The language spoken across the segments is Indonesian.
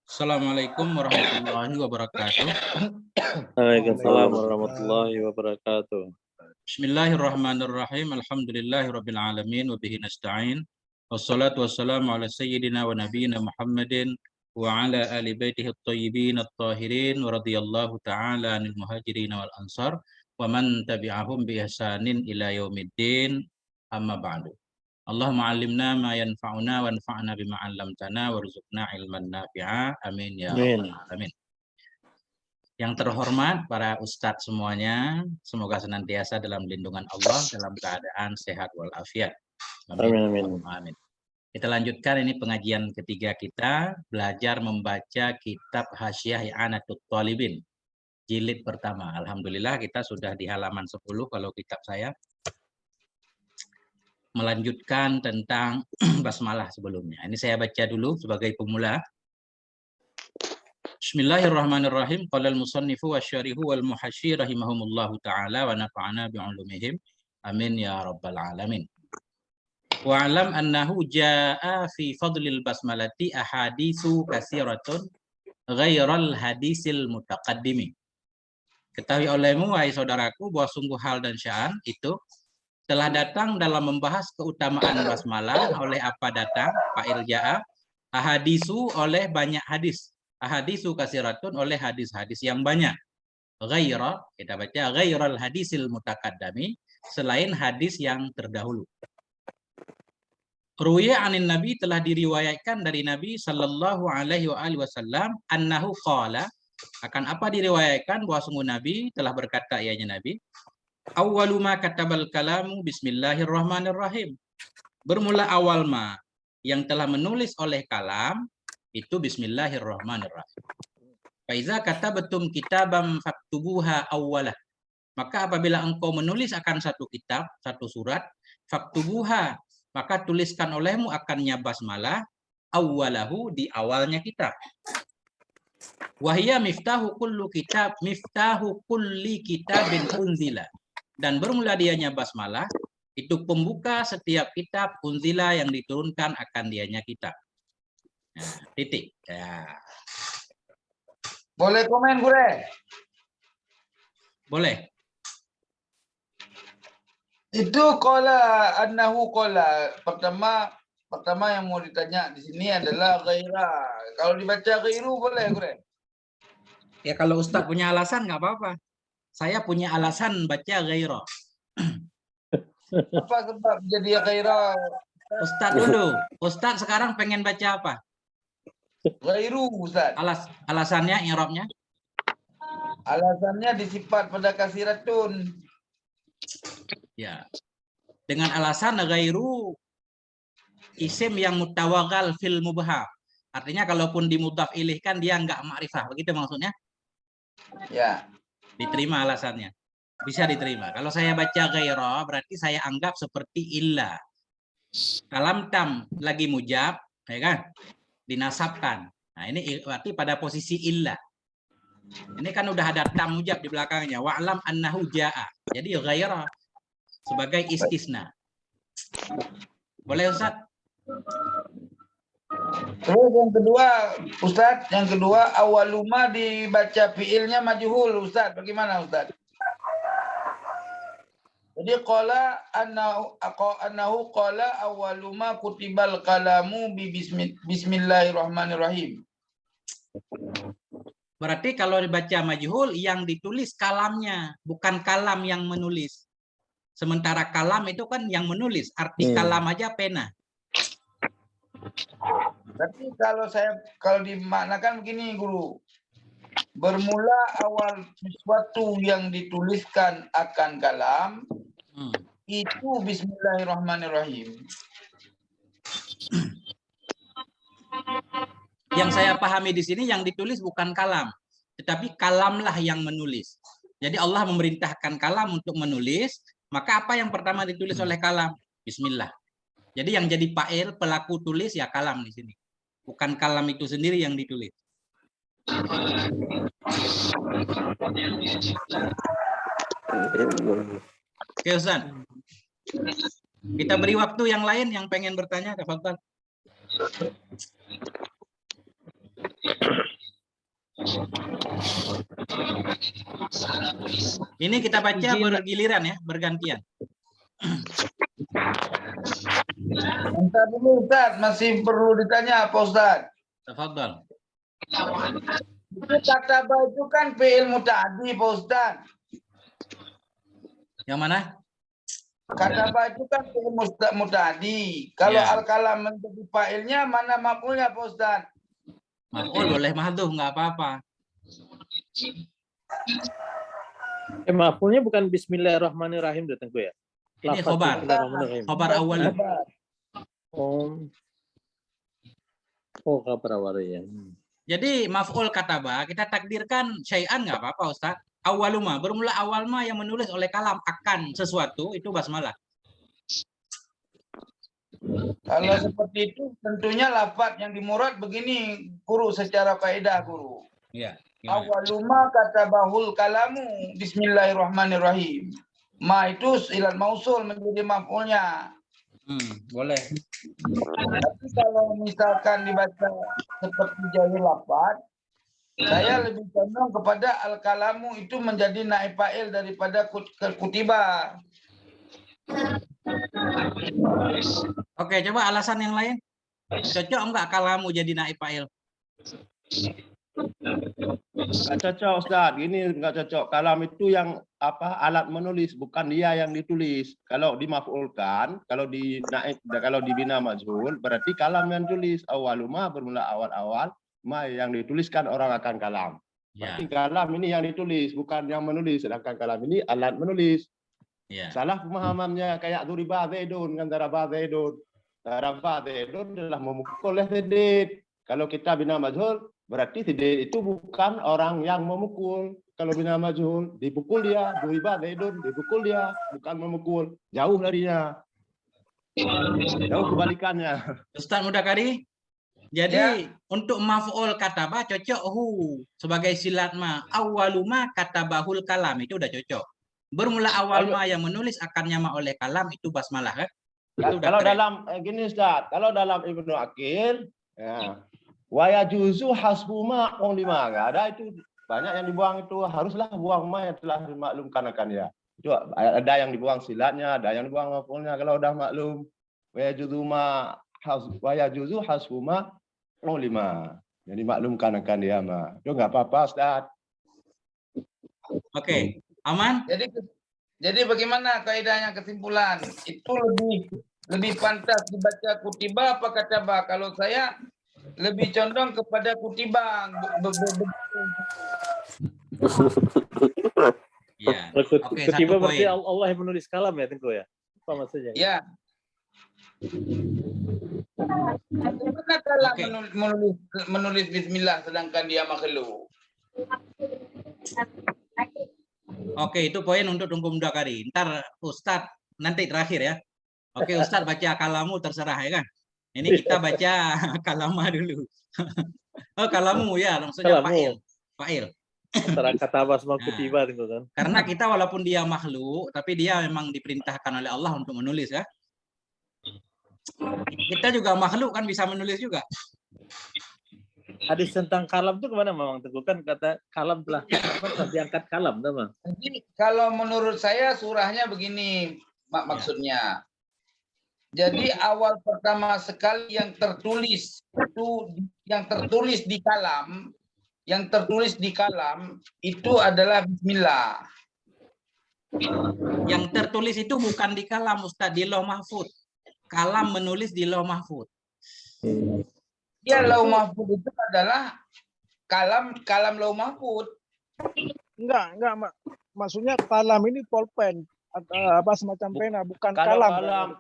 Assalamualaikum warahmatullahi wabarakatuh. Waalaikumsalam warahmatullahi wabarakatuh. Bismillahirrahmanirrahim. Alhamdulillahirabbil alamin wa bihi nasta'in. Wassalatu wassalamu ala sayyidina wa nabiyyina Muhammadin wa ala ali baitihi at-thayyibin at-tahirin wa radhiyallahu ta'ala 'anil muhajirin wal ansar wa man tabi'ahum bi ihsanin ila yaumiddin. Amma ba'du. Allahumma 'allimna ma yanfa'una wanfa'na bima 'allamtana warzuqna ilman nafi'a. Amin ya rabbal alamin. Yang terhormat para ustadz semuanya, semoga senantiasa dalam lindungan Allah, dalam keadaan sehat walafiat. Amin. Amin. Kita lanjutkan ini pengajian ketiga kita, belajar membaca kitab Hasyiah I'anatul Thalibin, jilid pertama. Alhamdulillah kita sudah di halaman 10 kalau kitab saya. Melanjutkan tentang basmalah sebelumnya. Ini saya baca dulu sebagai pemula. Bismillahirrahmanirrahim. Qala al-musannifu wasyarihu wal muhasyir rahimahumullahu ta'ala wa nafa'ana bi'ulumihim. Amin ya rabbal alamin. Wa'alam annahu ja'a fi fadlil basmalati ahaditsu katsiratun ghairal hadisil mutaqaddimi. Ketahui olehmu wahai saudaraku bahwa sungguh hal dan sya'an itu telah datang dalam membahas keutamaan basmalah oleh apa datang fa'il ja'a, ahadisu oleh banyak hadis, ahadisu kasiratun oleh hadis-hadis yang banyak, ghaira kita baca ghairal hadisil mutaqaddami, selain hadis yang terdahulu. Ruwiya anin Nabi, telah diriwayatkan dari Nabi sallallahu alaihi wasallam annahu qala, akan apa diriwayatkan bahwa sungguh Nabi telah berkata, ianya Nabi, awwalu ma katabal kalamu bismillahirrahmanirrahim. Bermula awal ma yang telah menulis oleh kalam itu bismillahirrahmanirrahim. Fa iza katabatum kitabam faktubuha awwalah. Maka apabila engkau menulis akan satu kitab, satu surat, faktubuha, maka tuliskan olehmu akannya basmalah awwalahu, di awalnya kitab. Wahia miftahu kulli kitabin unzila. Dan bermula dianya basmalah, itu pembuka setiap kitab unzila yang diturunkan akan dianya kitab. Nah, titik. Ya. Boleh komen, Gure? Boleh. Itu qala annahu qala. Pertama yang mau ditanya di sini adalah ghaira. Kalau dibaca ghairu boleh, Gure? Ya kalau Ustaz punya alasan nggak apa-apa. Saya punya alasan baca ghaira. Apa sebab jadi ghaira? Ustaz dulu. Ustaz sekarang pengen baca apa? Ghairu, Ustaz. Alasannya, i'rabnya? Alasannya disifat pada kasiratun. Ya. Dengan alasan ghairu isim yang mutawagal fil mubham. Artinya kalaupun dimudhaf ilihkan dia enggak ma'rifah. Begitu maksudnya? Ya. Diterima alasannya. Bisa diterima. Kalau saya baca ghaira berarti saya anggap seperti illa. Kalam tam lagi mujab, ya kan? Dinasabkan. Nah, ini berarti pada posisi illa. Ini kan udah ada tam mujab di belakangnya. Wa'lam annahu ja'a. Jadi ghaira sebagai istisna. Boleh Ustaz? Terus yang kedua, Ustaz, yang kedua awaluma dibaca fiilnya majhul, Ustaz. Bagaimana, Ustaz? Jadi qala annahu qala awaluma kutibal kalamu bi bismillahirrahmanirrahim. Berarti kalau dibaca majhul yang ditulis kalamnya, bukan kalam yang menulis. Sementara kalam itu kan yang menulis, arti kalam aja pena. Tapi kalau dimaknakan begini, Guru. Bermula awal sesuatu yang dituliskan akan kalam itu bismillahirrahmanirrahim. Yang saya pahami di sini yang ditulis bukan kalam, tetapi kalamlah yang menulis. Jadi Allah memerintahkan kalam untuk menulis, maka apa yang pertama ditulis oleh kalam? Bismillah. Jadi yang jadi fa'il, pelaku tulis ya kalam di sini. Bukan kalam itu sendiri yang ditulis. Oke Ustaz. Kita beri waktu yang lain yang pengen bertanya, tafadhal. Ini kita baca Izin. bergiliran ya, bergantian. Bentar dulu Ustaz, masih perlu ditanya apa Ustaz? Tafadhal. Itu kataba itu kan fi'il muta'addi Pak Ustaz. Yang mana? Kataba itu kan fi'il muta'addi. Kalau Ya. al-kalam menjadi fa'ilnya, mana maf'ulnya Pak Ustaz? Maf'ul boleh mahdhuf, nggak apa-apa. Maf'ulnya bukan Bismillahirrahmanirrahim datangku ya. Ini Lafaz khobar. Bismillahirrahmanirrahim. Khobar awal. Oh, kabar awal ya. Jadi maf'ul kataba kita takdirkan syai'an nggak apa-apa Ustaz. Awaluma bermula awal ma yang menulis oleh kalam akan sesuatu itu basmalah. Kalau seperti itu, tentunya lafaz yang dimurad begini, guru, secara kaidah guru. Iya. Awaluma katabahul kalamu bismillahirrahmanirrahim. Ma itu ilat mausul menjadi maf'ulnya. Boleh. Tapi kalau misalkan dibaca seperti jahil lafaz, saya lebih condong kepada al-kalamu itu menjadi naib fa'il daripada kutiba. Oke, coba alasan yang lain. Cocok enggak kalamu jadi naib fa'il? Nggak cocok Ustaz, gini nggak cocok. Kalam itu yang apa, alat menulis, bukan dia yang ditulis. Kalau dimaf'ulkan, kalau dibina majhul, berarti kalam yang tulis. Awaluma bermula awal-awal, ma yang dituliskan orang akan kalam. Ya. Berarti kalam ini yang ditulis, bukan yang menulis. Sedangkan kalam ini alat menulis. Ya. Salah pemahamannya kayak duriba zaidun kan daraba zaidun. Daraba zaidun adalah memukul Zaid. Kalau kita bina majhul, berarti Zaid itu bukan orang yang memukul. Kalau bina majhul, dipukul dia, duriba zaidun, dipukul dia, bukan memukul. Jauh darinya. Jauh kebalikannya. Ustaz Mudakari, jadi untuk maf'ul kataba cocok hu sebagai silat ma. Awaluma katabahul kalam itu udah cocok. Bermula awal ma yang menulis akan nyama oleh kalam itu basmalah kan? Itu udah Kalau keren. dalam gini Ustaz, kalau dalam Ibnu Aqil, ya, wa yajuzu hasbuma lima, nggak ada itu, banyak yang dibuang itu, haruslah buang ma yang telah dimaklumkan akan dia. Itu ada yang dibuang silatnya, ada yang dibuang maf'ulnya. Kalau udah maklum wa yajuzu hasbuma lima, jadi maklumkan akan dia ma. Itu nggak apa-apa Ustaz. Oke, aman? Jadi bagaimana kaidahnya, kesimpulan? Itu lebih pantas dibaca kutiba apa kataba? Kalau saya lebih condong kepada kutiba. Ya. Oke, Ketiba satu berarti poin. Allah yang menulis kalam ya Tengku ya. Apa maksudnya? Ya. Bagaimana kalam Oke. menulis bismillah sedangkan dia makhluk? Oke, itu poin untuk Tunggu Mudakari. Ntar Ustadz nanti terakhir ya. Oke, Ustadz baca kalamu terserah ya kan. Ini kita baca kalama dulu. Oh, kalamu ya, maksudnya Kalamu. fa'il. Fa'il. Antara kataba sama Nah. kutiba Tengku kan. Karena kita walaupun dia makhluk, tapi dia memang diperintahkan oleh Allah untuk menulis ya. Kita juga makhluk kan bisa menulis juga. Hadis tentang kalam itu kemana memang Tengku kan kata kalam telah diangkat kalam memang. Jadi kalau menurut saya surahnya begini maksudnya. Jadi awal pertama sekali yang tertulis itu di kalam itu adalah bismillah. Yang tertulis itu bukan di kalam Ustadz, di Lauh Mahfuz. Kalam menulis di Lauh Mahfuz. Ya, Lauh Mahfuz itu adalah kalam Lauh Mahfuz. Enggak, maksudnya kalam ini pulpen atau apa semacam pena, bukan Kalau kalam.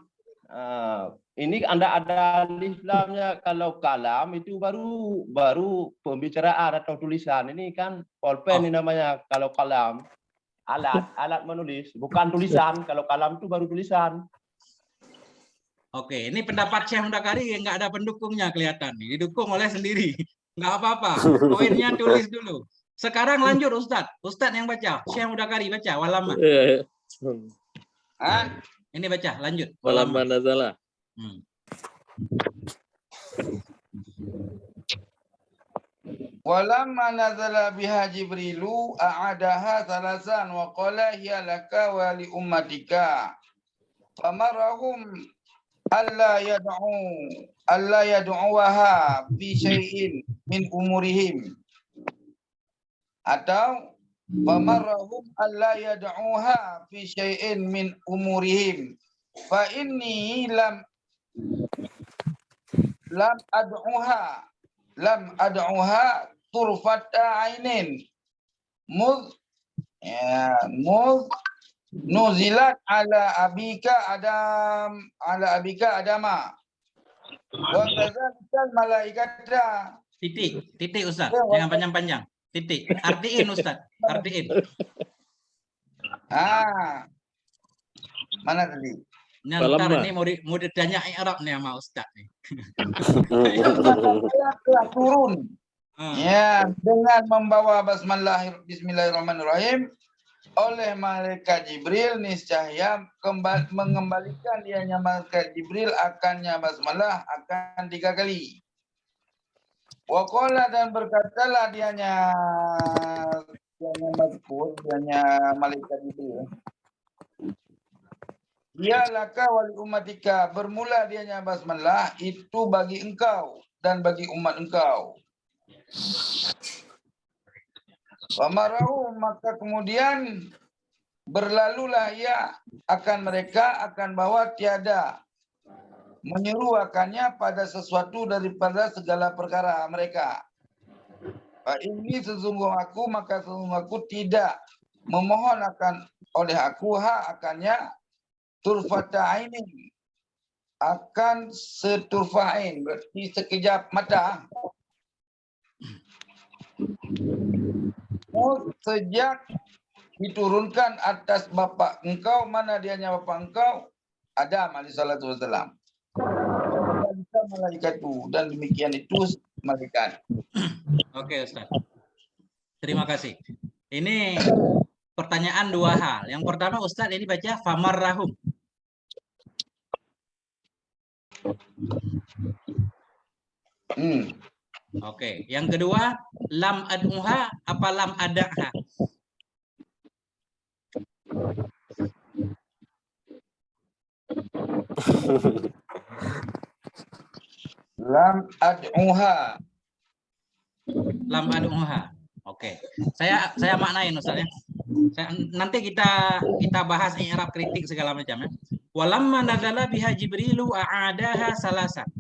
Ini ada alif lamnya. Kalau kalam itu baru pembicaraan atau tulisan. Ini kan pulpen ini namanya. Kalau kalam alat menulis, bukan tulisan. Kalau kalam itu baru tulisan. Oke, ini pendapat Syekh Mudakari nggak ada pendukungnya kelihatan. Didukung oleh sendiri. Nggak apa-apa. Poinnya tulis dulu. Sekarang lanjut Ustadz. Ustadz yang baca. Syekh Mudakari baca. Walama. Hah? Ini baca. Lanjut. Walama nazala. Walamma nazala biha Jibrilu a'adaha salasan wa qala hiya laka wa li ummatika. Famarahum alla yad'uwaha fi syai'in min umurihim. Atau famarahum alla yad'uha fi syai'in min umurihim. Fa inni lam ad'uha turfata ainin muz nuzilat ala abika adama wa kadzalika malaikata. Titik Ustaz, jangan panjang-panjang. Titik. Artiin Ustaz, artiin. Mana tadi? Ntar ini mau ditanya Arab nih sama Ustaz nih. Telah turun. Ya, dengan membawa bismillahirrahmanirrahim oleh malaikat Jibril, niscaya mengembalikan dianya malaikat Jibril akannya basmalah akan 3 kali. Waqala dan berkatalah dianya malaikat Jibril. Ya laka wali ummatika, bermula dianya basmalah itu bagi engkau dan bagi umat engkau. Pamarahu, maka kemudian berlalulah ia akan mereka akan bahwa tiada menyeru akannya pada sesuatu daripada segala perkara mereka. Ini sesungguh aku tidak memohon akan oleh aku akannya turfata ini akan seturfain, berarti sekejap mata. Sejak diturunkan atas bapak engkau, mana dianya bapak engkau? Adam alaihissalatu wassalam. Malaikatu, dan demikian itu malaikat. Oke Ustaz. Terima kasih. Ini pertanyaan 2 hal. Yang pertama Ustaz ini baca famarrahum. Oke, yang kedua lam ad'uha apa lam ada'ha? Lam ad'uha. Lam ad'uha. Oke. Saya maknain Ustaz ya. Nanti kita bahas i'rab kritik segala macam ya. Walamma nazala biha Jibrilu a'adaha salasan.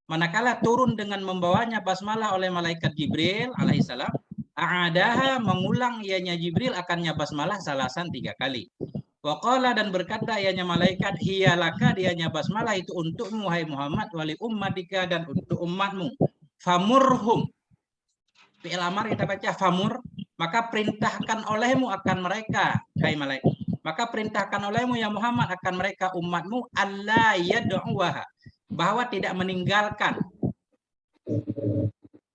Manakala turun dengan membawanya basmalah oleh malaikat Jibril alaihissalam, a'adaha mengulang ianya Jibril akannya basmalah salasan 3 kali. Waqala dan berkata ianya malaikat hiyalaka dianya basmalah itu untukmu hai Muhammad wali ummatika dan untuk umatmu. Famurhum. Fi'il amar kita baca famur, maka perintahkan olehmu akan mereka hai malaikat. Maka perintahkan olehmu ya Muhammad akan mereka umatmu alla yad'uwaha, bahwa tidak meninggalkan,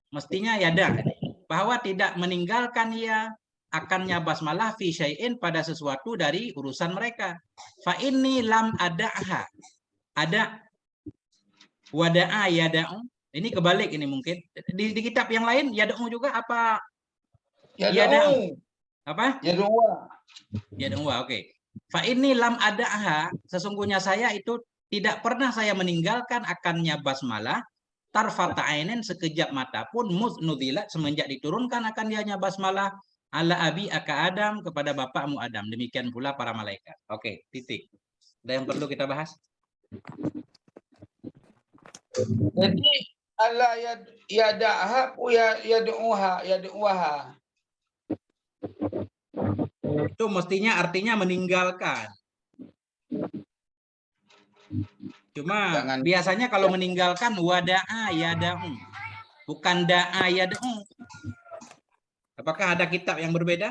mestinya yada, bahwa tidak meninggalkan ia akannya basmalah fi syai'in pada sesuatu dari urusan mereka. Fa inni lam ada'ha, ada wada'a yada'u, ini kebalik ini mungkin di kitab yang lain yada'u juga apa yada'u apa yada'u. Oke. Fa inni lam ada'ha, sesungguhnya saya itu tidak pernah saya meninggalkan akannya basmalah tarfata ainin sekejap mata pun nuzilat semenjak diturunkan akan dianya basmalah ala abi aka Adam kepada bapakmu Adam, demikian pula para malaikat. Oke, titik. Ada yang perlu kita bahas? Jadi Allah yada'ha yad'uha. Itu mestinya artinya meninggalkan. Cuma biasanya kalau meninggalkan wada'a yada'u, bukan da'a yada'u. Apakah ada kitab yang berbeda?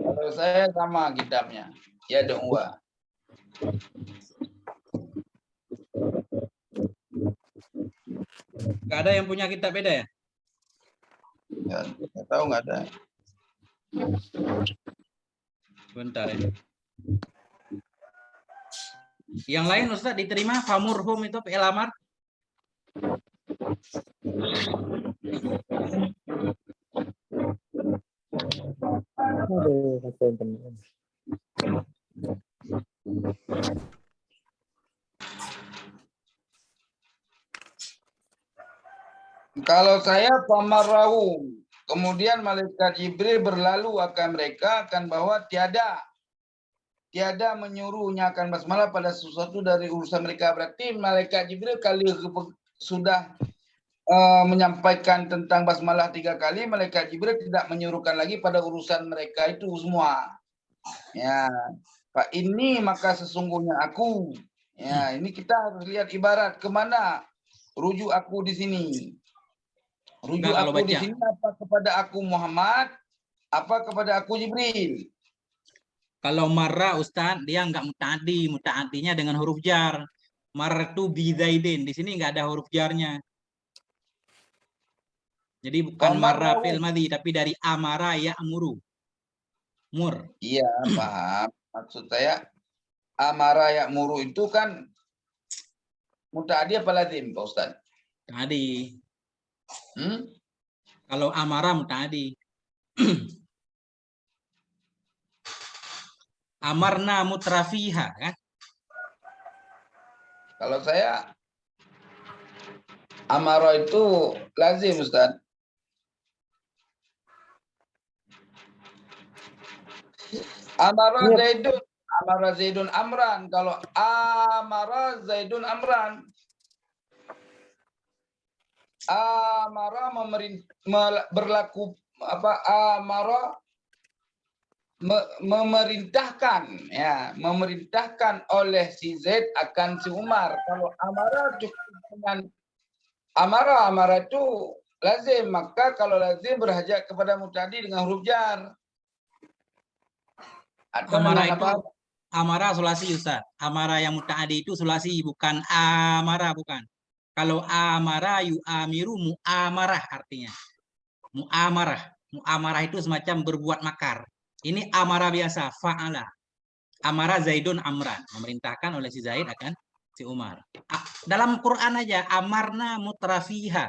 Kalau saya sama kitabnya, yad'uha. Nggak ada yang punya kitab beda ya? Ya, saya tahu nggak ada. Bentar ya. Yang lain Ustaz diterima famurhum itu fi'il amar? Aduh, kata internet. Kalau saya pamarahum, kemudian malaikat Jibril berlalu akan mereka akan bahwa tiada menyuruhnya akan basmalah pada sesuatu dari urusan mereka. Berarti malaikat Jibril kalau sudah menyampaikan tentang basmalah 3 kali, malaikat Jibril tidak menyuruhkan lagi pada urusan mereka itu semua. Ya, Pak, ini maka sesungguhnya aku. Ya, ini kita harus lihat ibarat kemana rujuk aku di sini. Rujuk Nah, kalau aku di baca. sini apa kepada aku Muhammad, apa kepada aku Jibril. Kalau marra Ustaz, dia nggak muta'adi. Muta'adinya dengan huruf jar. Martu bizaidin. Di sini nggak ada huruf jarnya. Jadi bukan marra fi'il madhi, tapi dari amara ya'muru. Mur. Iya, paham. Maksud saya amara ya'muru itu kan muta'adi apa lazim, Pak Ustaz? Tadi. Hmm? Kalau amara muta'adi. Amarna mutrafiha kan? Kalau saya amara itu lazim, Ustaz. Amara Zaidun Amran. Kalau amara Zaidun Amran, amara berlaku apa? Amara memerintahkan, ya, memerintahkan oleh si Zaid akan si Umar. Kalau amara cukup dengan amara itu lazim, maka kalau lazim berhajat kepada mutadi dengan huruf jar. Atau Amara dengan itu apa? amara sulasi Ustaz. Amara yang muta'adi itu sulasi, bukan amara, bukan. Kalau amara yu'amiru mu'amarah artinya. Mu'amarah. Mu'amarah itu semacam berbuat makar. Ini amara biasa, fa'ala. Amara Zaidun Amran, memerintahkan oleh si Zaid akan si Umar. Dalam Quran aja, amarna mutrafiha.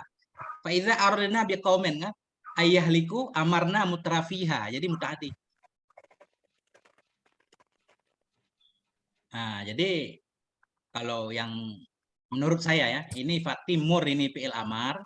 Faiza aradna biqaumin kan? Ayahliku amarna mutrafiha. Jadi mutaati. Nah, jadi kalau yang menurut saya ya, ini Fatimur, ini fi'il amar.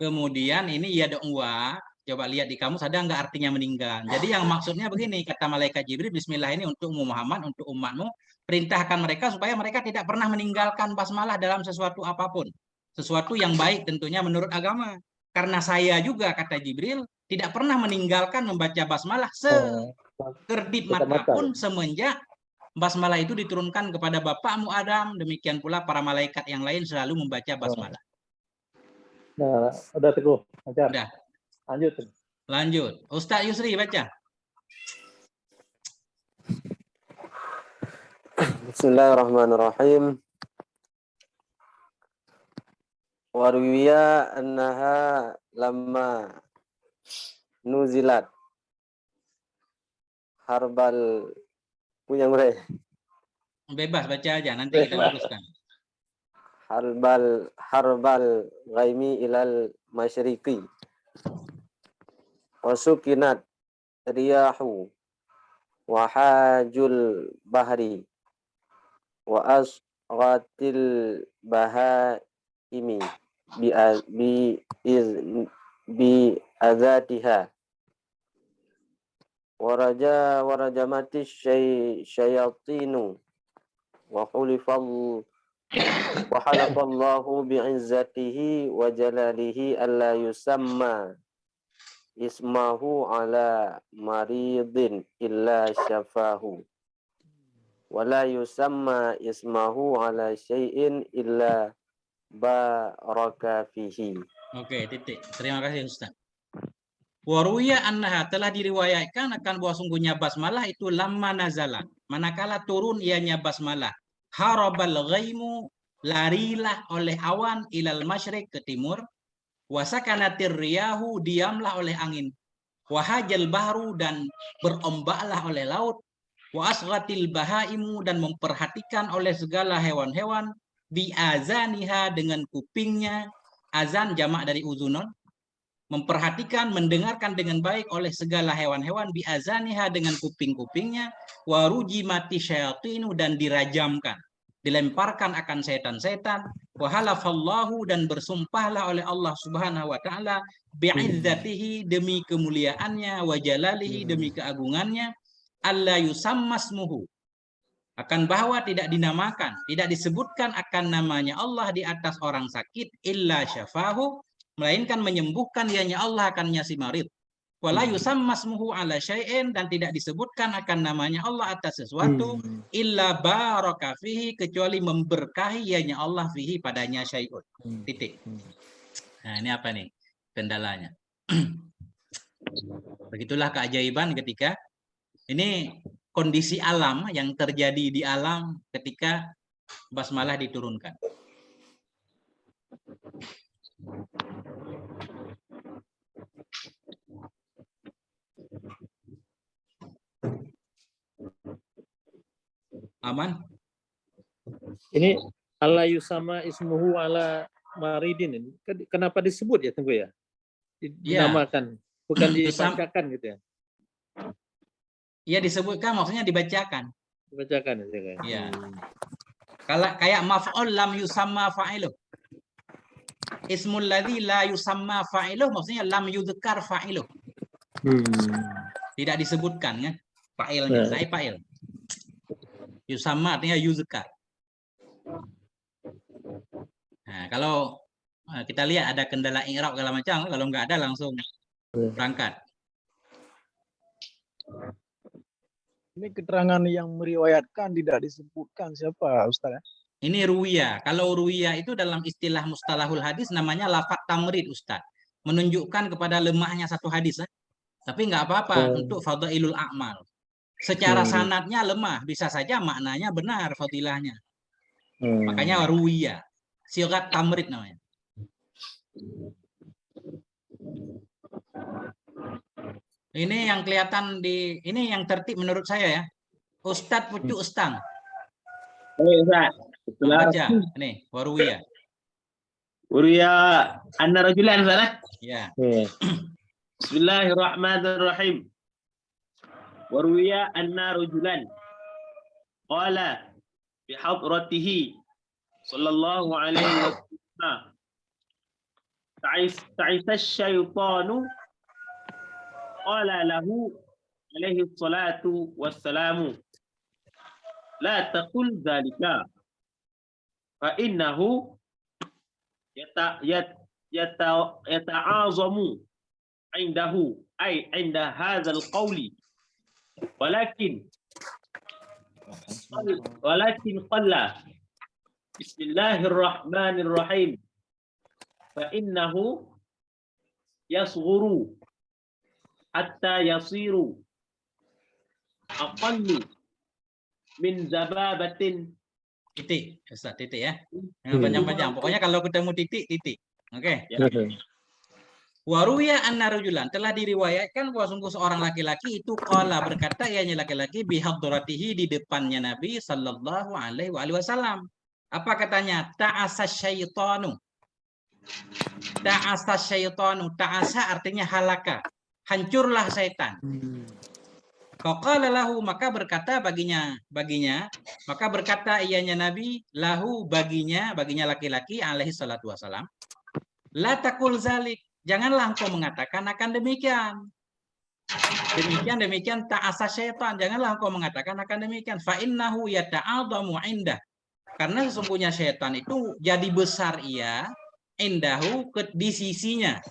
Kemudian ini ya doa. Coba lihat di kamus ada nggak artinya meninggal. Jadi yang maksudnya begini, kata malaikat Jibril, Bismillah ini untuk Muhammad, untuk umatmu, perintahkan mereka supaya mereka tidak pernah meninggalkan basmalah dalam sesuatu apapun. Sesuatu yang baik tentunya menurut agama. Karena saya juga, kata Jibril, tidak pernah meninggalkan membaca basmalah sekerbit mata pun semenjak basmalah itu diturunkan kepada bapakmu Adam. Demikian pula para malaikat yang lain selalu membaca basmalah. Nah, udah Teguh. Ajar. Udah. Lanjut. Lanjut. Ustaz Yusri baca. Bismillahirrahmanirrahim. Warwiya annaha lamma nuzilat harbal punya mereka. Bebas baca aja, nanti kita luruskan. Harbal ghaimi ilal masyriqi wasukinat riyahu wa hajul bahri wa asghatil bahaimi bi azatiha warajamati syayatinu wa halafallahu bi'izzatihi wa jalalihi alla yusamma ismahu ala maridin illa syafahu wa la yusamma ismahu ala syai'in illa baraka fihi. Oke, titik. Terima kasih Ustaz. Waruya annaha, telah diriwayatkan akan bahwa sungguhnya basmalah itu lamma nazalat, manakala turun ianya basmalah, harabal ghaimu, larilah oleh awan ilal masyriq ke timur, wasakanatir riyahu, diamlah oleh angin, wahajal bahru, dan berombaklah oleh laut, wa asghatil bahaimu, dan memperhatikan oleh segala hewan-hewan, biazaniha dengan kupingnya, azan jamak dari uzunun, memperhatikan, mendengarkan dengan baik oleh segala hewan-hewan, biazaniha dengan kuping-kupingnya, warujimati syayatinu dan dirajamkan, dilemparkan akan setan-setan, wahalafallahu dan bersumpahlah oleh Allah Subhanahu wa taala bi'izzatihi demi kemuliaannya, wa jalalihi demi keagungannya, alla yusammasmuhu akan bahwa tidak dinamakan, tidak disebutkan akan namanya Allah di atas orang sakit, illa syafahu melainkan menyembuhkan dianya Allah akannya si marid. Wala yusammasmuhu ala syai'in dan tidak disebutkan akan namanya Allah atas sesuatu illa baraka fihi kecuali memberkahi dianya Allah fihi padanya syai'un. Titik. Nah, ini apa nih kendalanya? Begitulah keajaiban ketika ini kondisi alam yang terjadi di alam ketika basmalah diturunkan. Aman? Ini Allah yusama ismuhu ala maridin ini. Kenapa disebut ya tunggu ya? Dinamakan, bukan dibacakan gitu ya. Iya disebutkan maksudnya dibacakan. Dibacakan ya. Iya. Kalau kayak maf'ul lam yusamma fa'iluh. Ismul ladzi la yusamma fa'iluh maksudnya lam yudhkar fa'iluh. Tidak disebutkan kan fa'ilnya, naib fa'il. Yusamma artinya yuzkar. Nah, kalau kita lihat ada kendala i'rab segala macam, kalau nggak ada langsung berangkat. Ini keterangan yang meriwayatkan tidak disebutkan siapa Ustaz ya? Ini ruwiya. Kalau ruwiya itu dalam istilah mustalahul hadis namanya lafaz tamrid Ustaz. Menunjukkan kepada lemahnya satu hadis. Tapi nggak apa-apa untuk fadailul a'mal. Secara sanadnya lemah, bisa saja maknanya benar fadilahnya. Makanya ruwiya. Sigat tamrid namanya. Ini yang kelihatan di ini yang tertib menurut saya ya. Ustadz Pucuk Estang. Baca nih, waruwiya. Waruwiya anna rajulan sana. Ya. Bismillahirrahmanirrahim. Waruwiya anna rajulan qala bi hadratihi sallallahu alaihi wasallam ta'isa asy-syaitanu qala lahu alaihi salatu wassalamu la taqul dzalika fa innahu yata'azamu indahu ay inda hadzal qawli walakin qalla bismillahirrahmanirrahim fa innahu yasghuru hatta yasiru aqallu min zababatin. Titik, Ustaz, titik ya. Yang panjang-panjang. Pokoknya kalau ketemu titik, titik. Oke. Waruya anna rajulan telah diriwayatkan bahwa sungguh seorang laki-laki itu qala berkata ianya laki-laki bihadratihi di depannya Nabi sallallahu alaihi wasallam. Apa katanya? Ta'asa syaitanu. Ta'asa syaitanu. Ta'asa artinya halaka. Hancurlah setan. Faqala lahu maka berkata baginya maka berkata ianya Nabi lahu baginya laki-laki alaihi salatu wasalam la taqul zalik janganlah engkau mengatakan akan demikian ta'asa syaitan janganlah engkau mengatakan akan demikian fa innahu yata'adhamu indah karena sesungguhnya syaitan itu jadi besar ia indahu di sisinya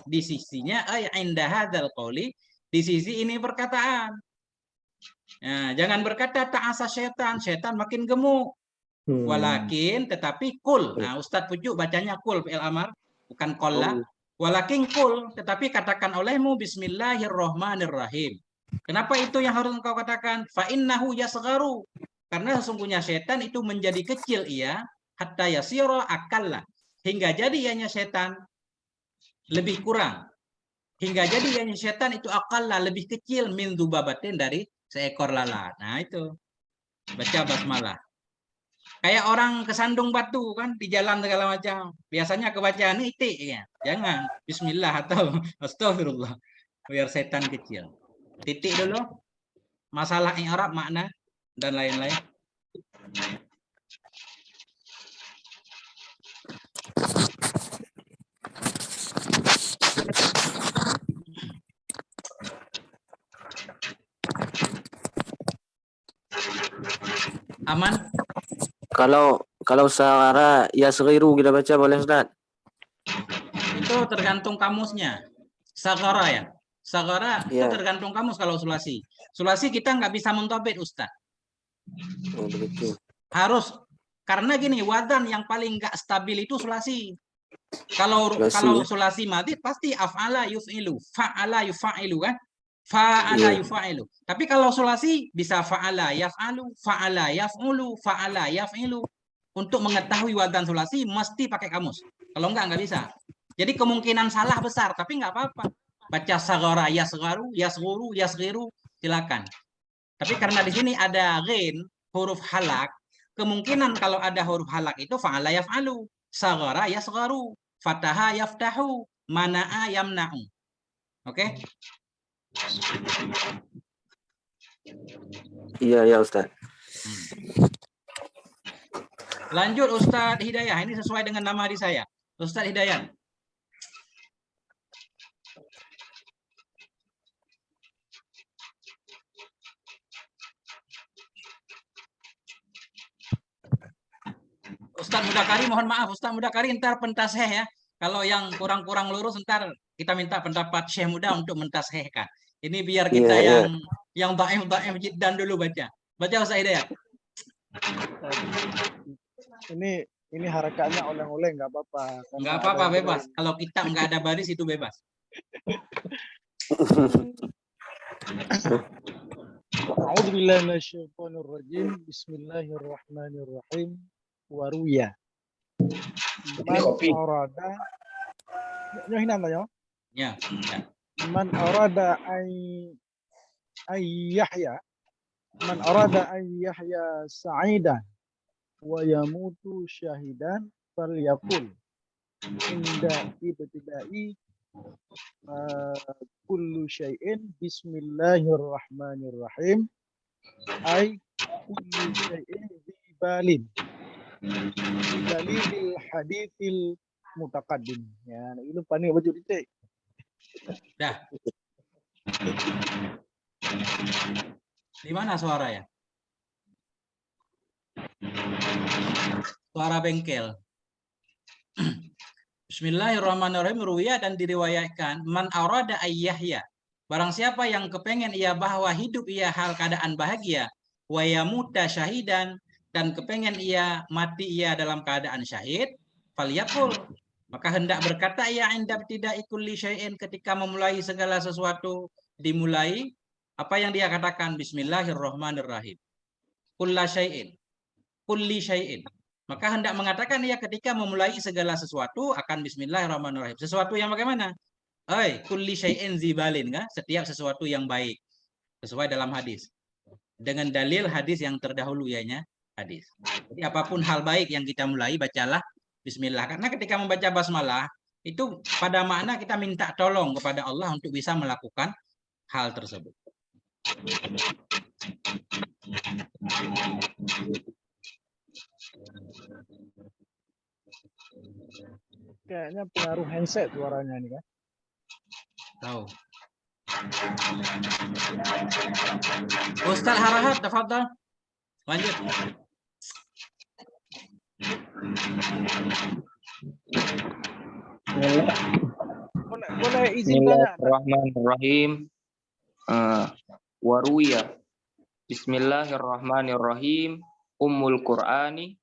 ay indah hadzal qauli di sisi ini perkataan. Nah, jangan berkata ta'asa syaitan makin gemuk. Walakin tetapi kul. Nah, Ustadz Pucuk bacanya kul fi'il amar, bukan qalla. Walakin kul, tetapi katakan olehmu bismillahirrahmanirrahim. Kenapa itu yang harus engkau katakan? Fa innahu yasgharu. Karena sesungguhnya syaitan itu menjadi kecil ia hatta yasira akalla. Hingga jadi ianya syaitan lebih kurang. Hingga jadi ianya syaitan itu akalla lebih kecil min dubabatin dari seekor lalat. Nah itu. Baca basmalah. Kayak orang kesandung batu kan di jalan segala macam. Biasanya kebacaan itik ya. Jangan bismillah atau astagfirullah. Biar setan kecil. Titik dulu. Masalah i'rab makna dan lain-lain. Aman? Kalau Sahara yasghiru kita baca boleh Ustaz? Itu tergantung kamusnya. Sagara ya. Sagara itu Ya. tergantung kamus kalau sulasi. Sulasi kita nggak bisa mentobit Ustaz. Oh, begitu. Harus karena gini, wadan yang paling nggak stabil itu sulasi. Kalau sulasi madhi pasti af'ala yuf'ilu, fa'ala yuf'ilu kan? Fa'ala yuf'ilu. Tapi kalau sulasi bisa fa'ala yaf'alu, fa'ala yaf'ulu, fa'ala yaf'ilu. Untuk mengetahui wadan sulasi mesti pakai kamus. Kalau nggak bisa. Jadi kemungkinan salah besar, tapi nggak apa-apa. Baca sagara yasgharu, yasghuru, yasghiru, silakan. Tapi karena di sini ada ghin, huruf halak, kemungkinan kalau ada huruf halak itu fa'ala yaf'alu, sagara yasgharu, fataha yaftahu, mana'a yamna'u. Oke? Iya, ya Ustaz. Lanjut Ustadz Hidayah, ini sesuai dengan nama di saya. Ustadz Hidayah. Ustadz Mudakari, mohon maaf Ustadz Mudakari, ntar pentasih ya. Kalau yang kurang-kurang lurus ntar kita minta pendapat Syekh Muda untuk mentasihkan. Ini biar kita yang dhaif jiddan dulu baca. Baca Ustadz Hidayah. Ini harakatnya oleng-oleng nggak apa-apa. Nggak apa-apa, bebas. Kalau kita nggak ada baris itu bebas. A'udzubillahi minasyaitonirrajim. Bismillahirrahmanirrahim. Waruya. Man arada. Nyo hinan tayo. Ya. Man arada ay yahya. Man arada ay yahya sa'idan wa yamutu syahidan falyaqul inda ibtida'i kullu syai'in bismillahirrahmanirrahim ay kullu syai'in zibalin dalilil hadithil mutaqaddim. Ya, itu panik baju titik. Dah. Di mana suara ya? Suara bengkel. Bismillahirrahmanirrahim. Ruwiya dan diriwayatkan man arada ayyahya. Barang siapa yang kepengen ia bahwa hidup ia hal keadaan bahagia, wa yamuta syahidan, dan kepengen ia mati ia dalam keadaan syahid, falyaqul, maka hendak berkata ia inda ibtida'i kulli syai'in, ketika memulai segala sesuatu dimulai, apa yang dia katakan? Bismillahirrahmanirrahim. Kulli syai'in. Maka hendak mengatakan ia ketika memulai segala sesuatu akan bismillahirrahmanirrahim. Sesuatu yang bagaimana? Kulli syai'in zibalin, kan? Setiap sesuatu yang baik. Sesuai dalam hadis. Dengan dalil hadis yang terdahulu ianya hadis. Jadi apapun hal baik yang kita mulai, bacalah bismillah. Karena ketika membaca basmalah, itu pada makna kita minta tolong kepada Allah untuk bisa melakukan hal tersebut. Kayaknya pengaruh handset suaranya nih kan. Tahu. Ustaz Harahat, tafadhal. Lanjut. Boleh izin tanya. Bismillahirrahmanirrahim. Waruya. Bismillahirrahmanirrahim. Ummul Qur'ani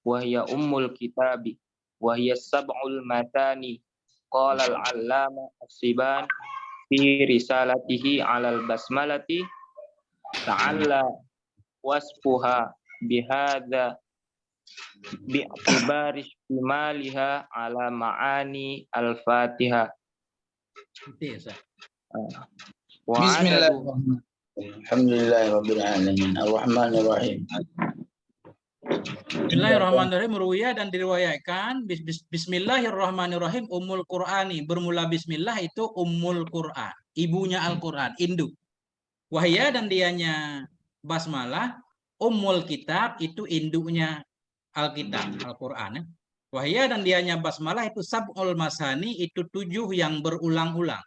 wa hiya ummul kitabi wa hiya sab'ul matani. Qala al-'allama as-Siban fi risalatihi 'alal basmalati ta'alla wasfuha bihadza bi'tibari istimaliha 'ala ma'ani al-Fatihah. Bismillahirrahmanirrahim. Alhamdulillahirabbil alamin. Arrahmanirrahim. Bismillahirrahmanirrahim, ruwiya dan diriwayatkan Bismillahirrahmanirrahim Ummul Qur'ani, bermula bismillah itu Ummul Qur'an, ibunya Al-Qur'an, induk. Wahya dan dianya basmalah Ummul Kitab, itu induknya Alkitab, Al-Qur'an. Wahya dan dianya basmalah itu sab'ul masani, itu 7 yang berulang-ulang.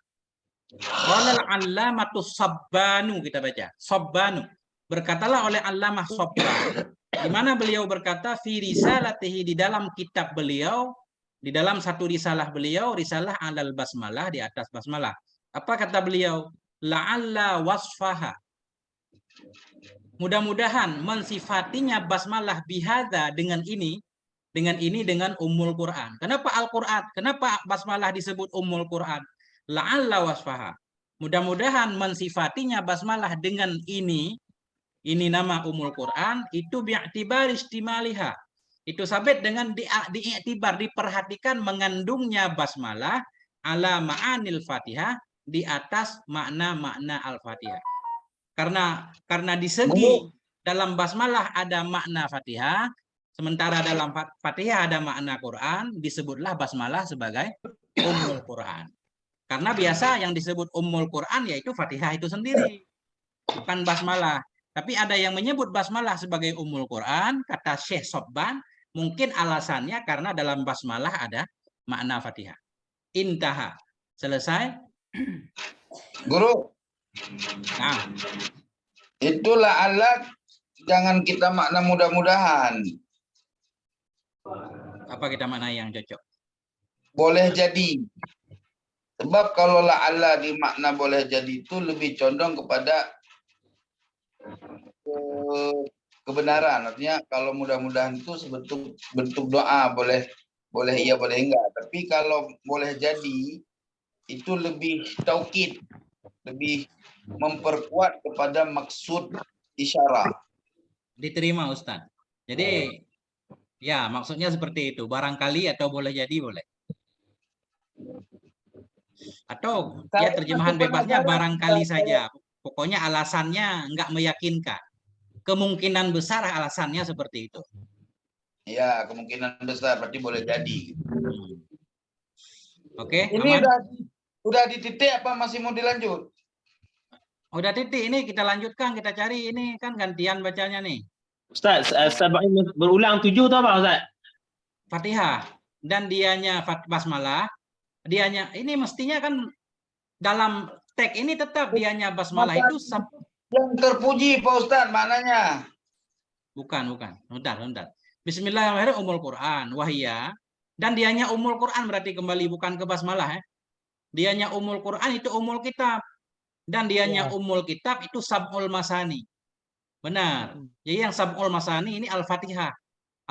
Qala al-allamatu Sabbanu, kita baca. Sabbanu. Berkatalah oleh Allamah Sabban, di mana beliau berkata fi risalatihi, di dalam kitab beliau, di dalam satu risalah beliau, risalah alal basmalah, di atas basmalah. Apa kata beliau? La'alla wasfaha. Mudah-mudahan mensifatinya basmalah bihadza, dengan Ummul Quran. Kenapa Al-Quran? Kenapa basmalah disebut Ummul Quran? La'alla wasfaha. Mudah-mudahan mensifatinya basmalah dengan ini nama Ummul Quran, itu bi'tibar istimaliha. Itu sabit dengan diiktibar, diperhatikan mengandungnya basmalah ala ma'anil Fatihah, di atas makna-makna Al-Fatihah. Karena di segi dalam basmalah ada makna Fatihah, sementara dalam Fatihah ada makna Quran, disebutlah basmalah sebagai Ummul Quran. Karena biasa yang disebut Ummul Quran yaitu Fatihah itu sendiri, bukan basmalah. Tapi ada yang menyebut basmalah sebagai Ummul Quran, kata Syekh Sabban, mungkin alasannya karena dalam basmalah ada makna Fatihah. Intaha. Selesai? Guru. Nah, itulah alat, jangan kita makna mudah-mudahan. Apa kita makna yang cocok? Boleh jadi. Sebab kalau la'alla dimakna boleh jadi itu lebih condong kepada kebenaran. Artinya kalau mudah-mudahan itu sebentuk bentuk doa, boleh iya boleh enggak. Tapi kalau boleh jadi itu lebih taukid, lebih memperkuat kepada maksud isyarat. Diterima Ustaz. Jadi ya maksudnya seperti itu. Barangkali atau boleh jadi boleh. Atau ya terjemahan bebasnya barangkali saja. Pokoknya alasannya enggak meyakinkan. Kemungkinan besar alasannya seperti itu. Ya, kemungkinan besar berarti boleh jadi. Oke, ini udah di titik apa masih mau dilanjut? Udah titik, ini kita lanjutkan, kita cari, ini kan gantian bacanya nih. Ustaz, berulang 7 tu apa Ustaz? Fatihah dan dianya basmalah, dianya ini mestinya kan dalam teks ini tetap dianya basmalah itu yang terpuji Pak Ustaz maknanya. Bukan. Bentar. Bismillahirrahmanirrahim Ummul Quran, wahya, dan dianya Ummul Quran berarti kembali bukan ke basmalah ya. Dianya Ummul Quran itu Ummul Kitab. Dan dianya Ummul Kitab itu Sab'ul Masani. Benar. Jadi yang Sab'ul Masani ini Al-Fatihah.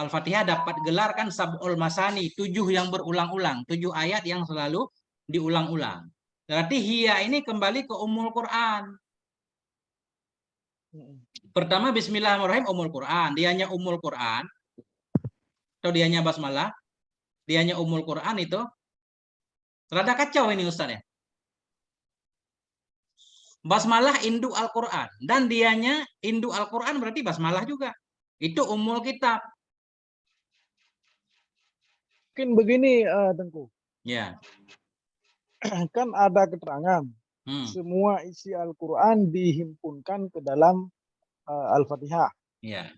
Al-Fatihah dapat gelar kan Sab'ul Masani, 7 yang berulang-ulang, 7 ayat yang selalu diulang-ulang. Berarti hiya ini kembali ke Ummul Quran. Pertama Bismillahirrahmanirrahim Ummul Quran, dianya Ummul Quran atau dianya basmalah, dianya Ummul Quran itu rada kacau ini Ustaz ya. Basmalah induk Al-Quran. Dan dianya induk Al-Quran berarti basmalah juga. Itu Ummul Kitab. Mungkin begini, Tengku. Ya. Kan ada keterangan. Semua isi Al-Quran dihimpunkan ke dalam Al-Fatihah. Ya.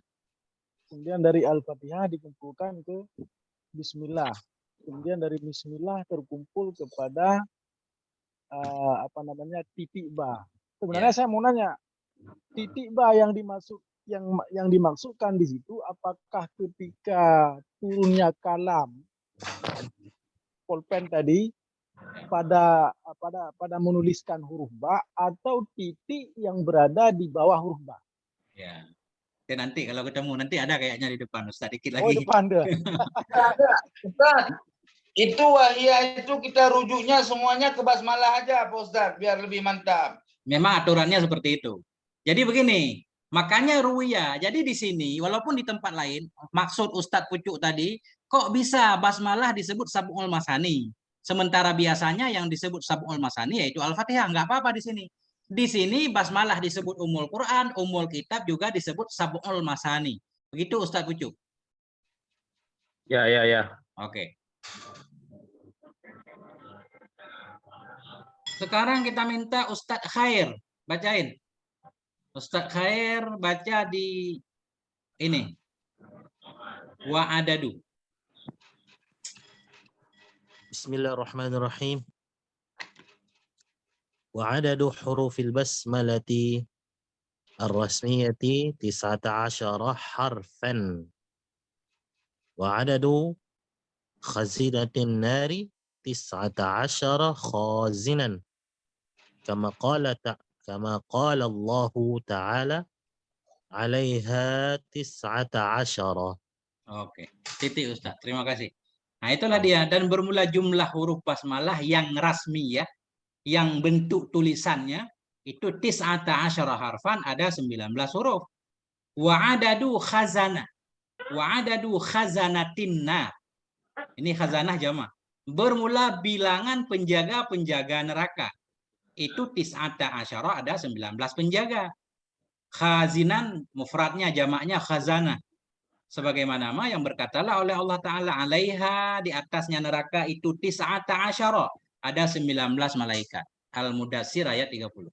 Kemudian dari Al-Fatihah dikumpulkan ke Bismillah. Kemudian dari Bismillah terkumpul kepada titik ba. Sebenarnya saya mau nanya, titik ba yang dimaksudkan di situ apakah ketika turunnya kalam pulpen tadi pada menuliskan huruf ba atau titik yang berada di bawah huruf ba? Ya. Oke, nanti kalau ketemu nanti ada kayaknya di depan Ustaz dikit lagi. Oh, depan deh. Ada. Ustaz. Itu wahya itu kita rujuknya semuanya ke basmalah aja Pak Ustaz, biar lebih mantap. Memang aturannya seperti itu. Jadi begini, makanya ruwiyah. Jadi di sini walaupun di tempat lain maksud Ustadz Pucuk tadi, kok bisa basmalah disebut Sab'ul Masani? Sementara biasanya yang disebut Sab'ul Masani yaitu Al-Fatihah, nggak apa-apa di sini. Di sini basmalah disebut Ummul Quran, Ummul Kitab juga disebut Sab'ul Masani. Begitu Ustadz Pucuk. Ya. Oke. Sekarang kita minta Ustadz Khair bacain. Ustadz Khair baca di ini. Wa'adadu. Bismillahirrahmanirrahim. Wa'adadu hurufil basmalati ar-rasmiyati 19 harfan. Wa'adadu khazinatin nari 19 khazinan. Kama qala Allahu ta'ala 'alaiha 19. Oke, titik Ustaz. Terima kasih. Nah, itulah dia. Dan bermula jumlah huruf basmalah yang rasmi ya, yang bentuk tulisannya itu 19 harfan, ada 19 huruf. Wa'adadu khazanah. Wa'adadu khazanatinna. Ini khazanah jamak. Bermula bilangan penjaga-penjaga neraka. Itu 19 ada 19 penjaga. Khazinan mufradnya jamaknya khazanah. Sebagaimana yang berkatalah oleh Allah Ta'ala, alaiha, di atasnya neraka itu 19, ada 19 malaikat. Al-Mudassir ayat 30.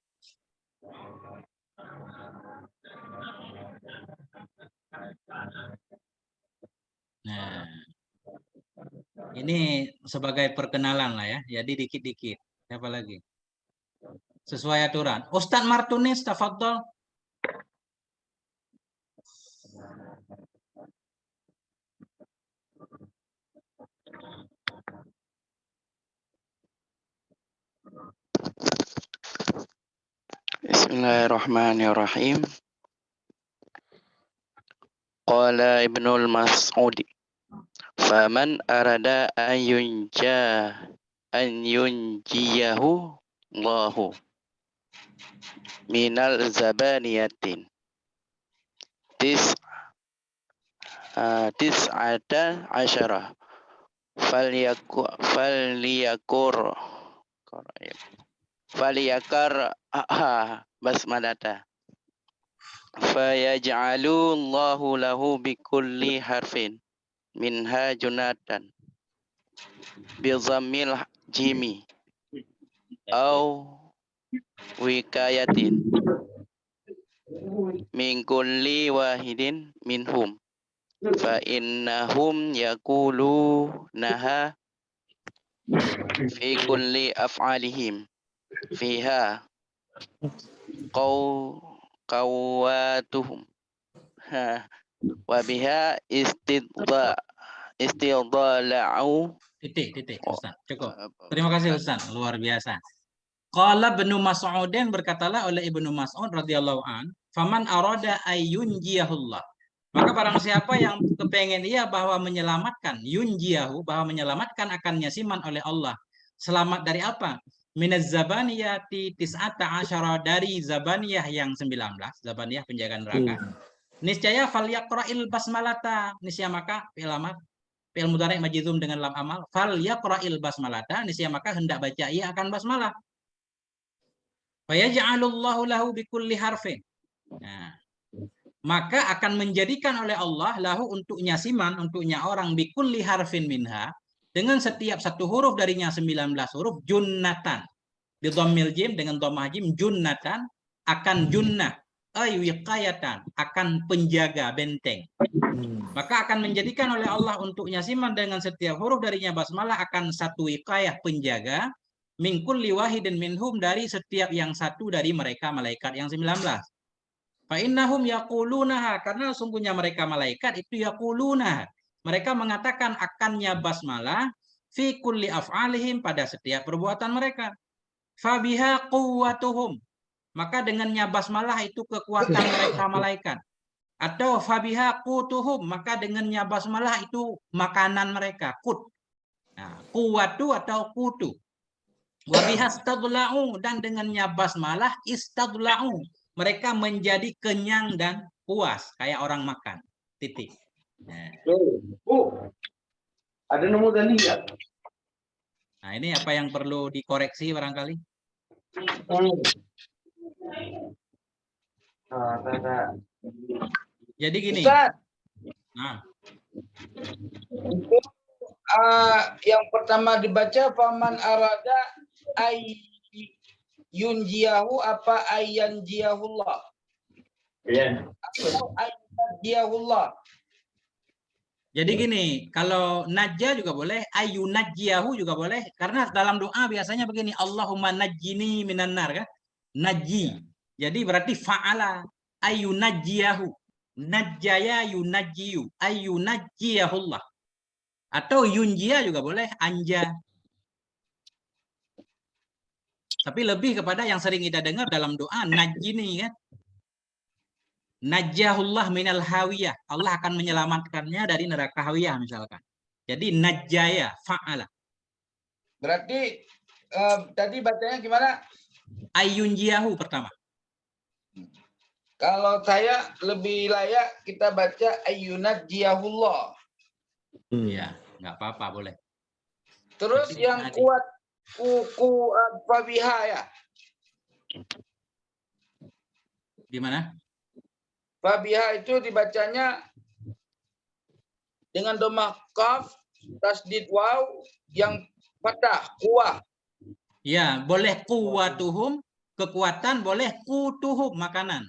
Nah, ini sebagai perkenalan lah ya, jadi dikit-dikit. Siapa lagi? Sesuai aturan. Ustadz Martunis, tafadhol. Bismillahirrahmanirrahim. Qala Ibnul Mas'ud, faman arada an yunjiyahu Allahu minal zabaniyatin tis'ata asyara faliyakar basmalata fayaj'alu Allahu lahu bikulli harfin minha junatan bizammil jimi au wikayatin min kulli wahidin minhum fa innahum yaqulunaha fi kulli af'alihim fiha qawwatuhum wa biha istidla'u. Titik Ustaz. Cukup. Terima kasih Ustaz, luar biasa. Qala Ibnu Mas'udin, berkatalah oleh Ibnu Mas'ud radhiyallahu an, faman arada ayyunjiyahullah. Maka barang siapa yang kepengen ia bahwa menyelamatkan, yunjiyahu, bahwa menyelamatkan akan nyasiman oleh Allah. Selamat dari apa? Minaz zabaniyati 19, dari zabaniyah yang 19, zabaniyah penjaga neraka. Niscaya falyaqra'il basmalata, niscaya maka fi'il mudhari' majzum dengan lam amal, falyaqra'il basmalata, niscaya maka hendak baca ia akan basmalah. Fayaj'alullahu lahu bikulli harfin. Nah, maka akan menjadikan oleh Allah lahu untuknya siman, untuknya orang, bikulli harfin minha, dengan setiap satu huruf darinya 19 huruf, junnatan. Bidhammil jim, dengan dhammah jim, junnatan, akan junnah, ay wiqayatan, akan penjaga benteng. Maka akan menjadikan oleh Allah untuknya siman dengan setiap huruf darinya basmalah akan satu wiqayah penjaga, min kulli wahidin minhum, dari setiap yang satu dari mereka malaikat yang 19. Fa innahum yaqulunaha, karena sungguhnya mereka malaikat itu yaqulunaha, mereka mengatakan akannya basmalah fi kulli af'alihim, pada setiap perbuatan mereka. Fa biha quwwatuhum, maka dengannya basmalah itu kekuatan mereka malaikat. Atau fa biha qutuhum, maka dengannya basmalah itu makanan mereka, qut. Nah, quwwatu atau qutu. Wa biha istadla'u, dan dengannya basmalah istadla'u, mereka menjadi kenyang dan puas kayak orang makan. Titik. Nah. Ada nemu tadi ya? Nah, ini apa yang perlu dikoreksi barangkali? Jadi gini. Ustaz, Nah, Itu yang pertama dibaca faman arada ay yunjiyahu apa ayyanjiyahullah. Iya. Atau ayyanjiyahullah. Jadi gini, kalau najja juga boleh, ayunajjiyahu juga boleh, karena dalam doa biasanya begini, Allahumma najjini minan nar kan? Najji. Jadi berarti fa'ala ayunajjiyahu. Najjaya yunajjiyu, ayunajjiyahullah. Atau yunjia juga boleh, anja. Tapi lebih kepada yang sering kita dengar dalam doa, najjini kan? Najjahullah minal hawiyah. Allah akan menyelamatkannya dari neraka hawiyah misalkan. Jadi najjaya, fa'ala. Berarti tadi bacanya gimana? Ayunjiyahu pertama. Kalau saya lebih layak kita baca ayunajjiyahullah. Ya, nggak apa-apa boleh. Terus Tapi yang tadi. kuat kuku fabiha ya. Gimana? Fabiha itu dibacanya dengan dhammah qaf, tasdid waw yang fathah, kuah. Ya, boleh kuwatuhum, kekuatan, boleh kutuhum, makanan.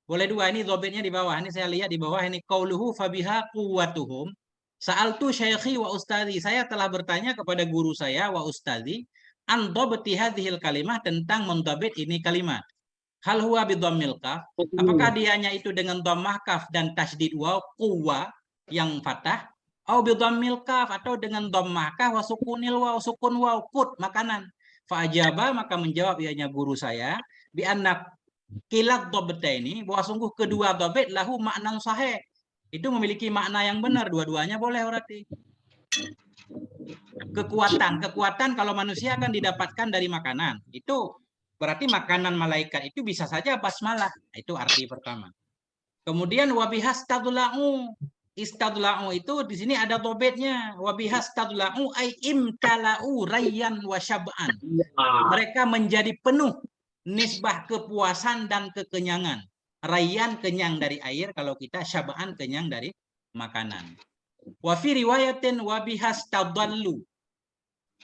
Boleh dua, ini dhobitnya di bawah. Ini saya lihat di bawah, ini qauluhu fabiha kuwatuhum. Sa'altu syaikhi wa ustadzi. Saya telah bertanya kepada guru saya wa ustadzi an dhabti hadhil kalimah, tentang mendhabit ini kalimat. Hal huwa bidhammil kaf? Apakah dianya itu dengan dhammah kaf dan tasydid waw, quwa yang fathah, atau bidhammil kaf, atau dengan dhammah kaf wa sukunil waw, sukun waw, kut, makanan. Fa ajaba, maka menjawab ianya guru saya, bi anna kilat dhabtaini, bahwa sungguh kedua dhabit lahu maknan sahih. Itu memiliki makna yang benar, dua-duanya boleh berarti. Kekuatan kalau manusia akan didapatkan dari makanan. Itu berarti makanan malaikat itu bisa saja basmalah. Itu arti pertama. Kemudian wabihastadla'u. Istadla'u itu di sini ada dobetnya. Wabihastadla'u ay imtala'u rayyan wa syab'an. Mereka menjadi penuh nisbah kepuasan dan kekenyangan. Rayyan kenyang dari air, kalau kita syab'an kenyang dari makanan. Wa fi riwayatin wabihastadallu.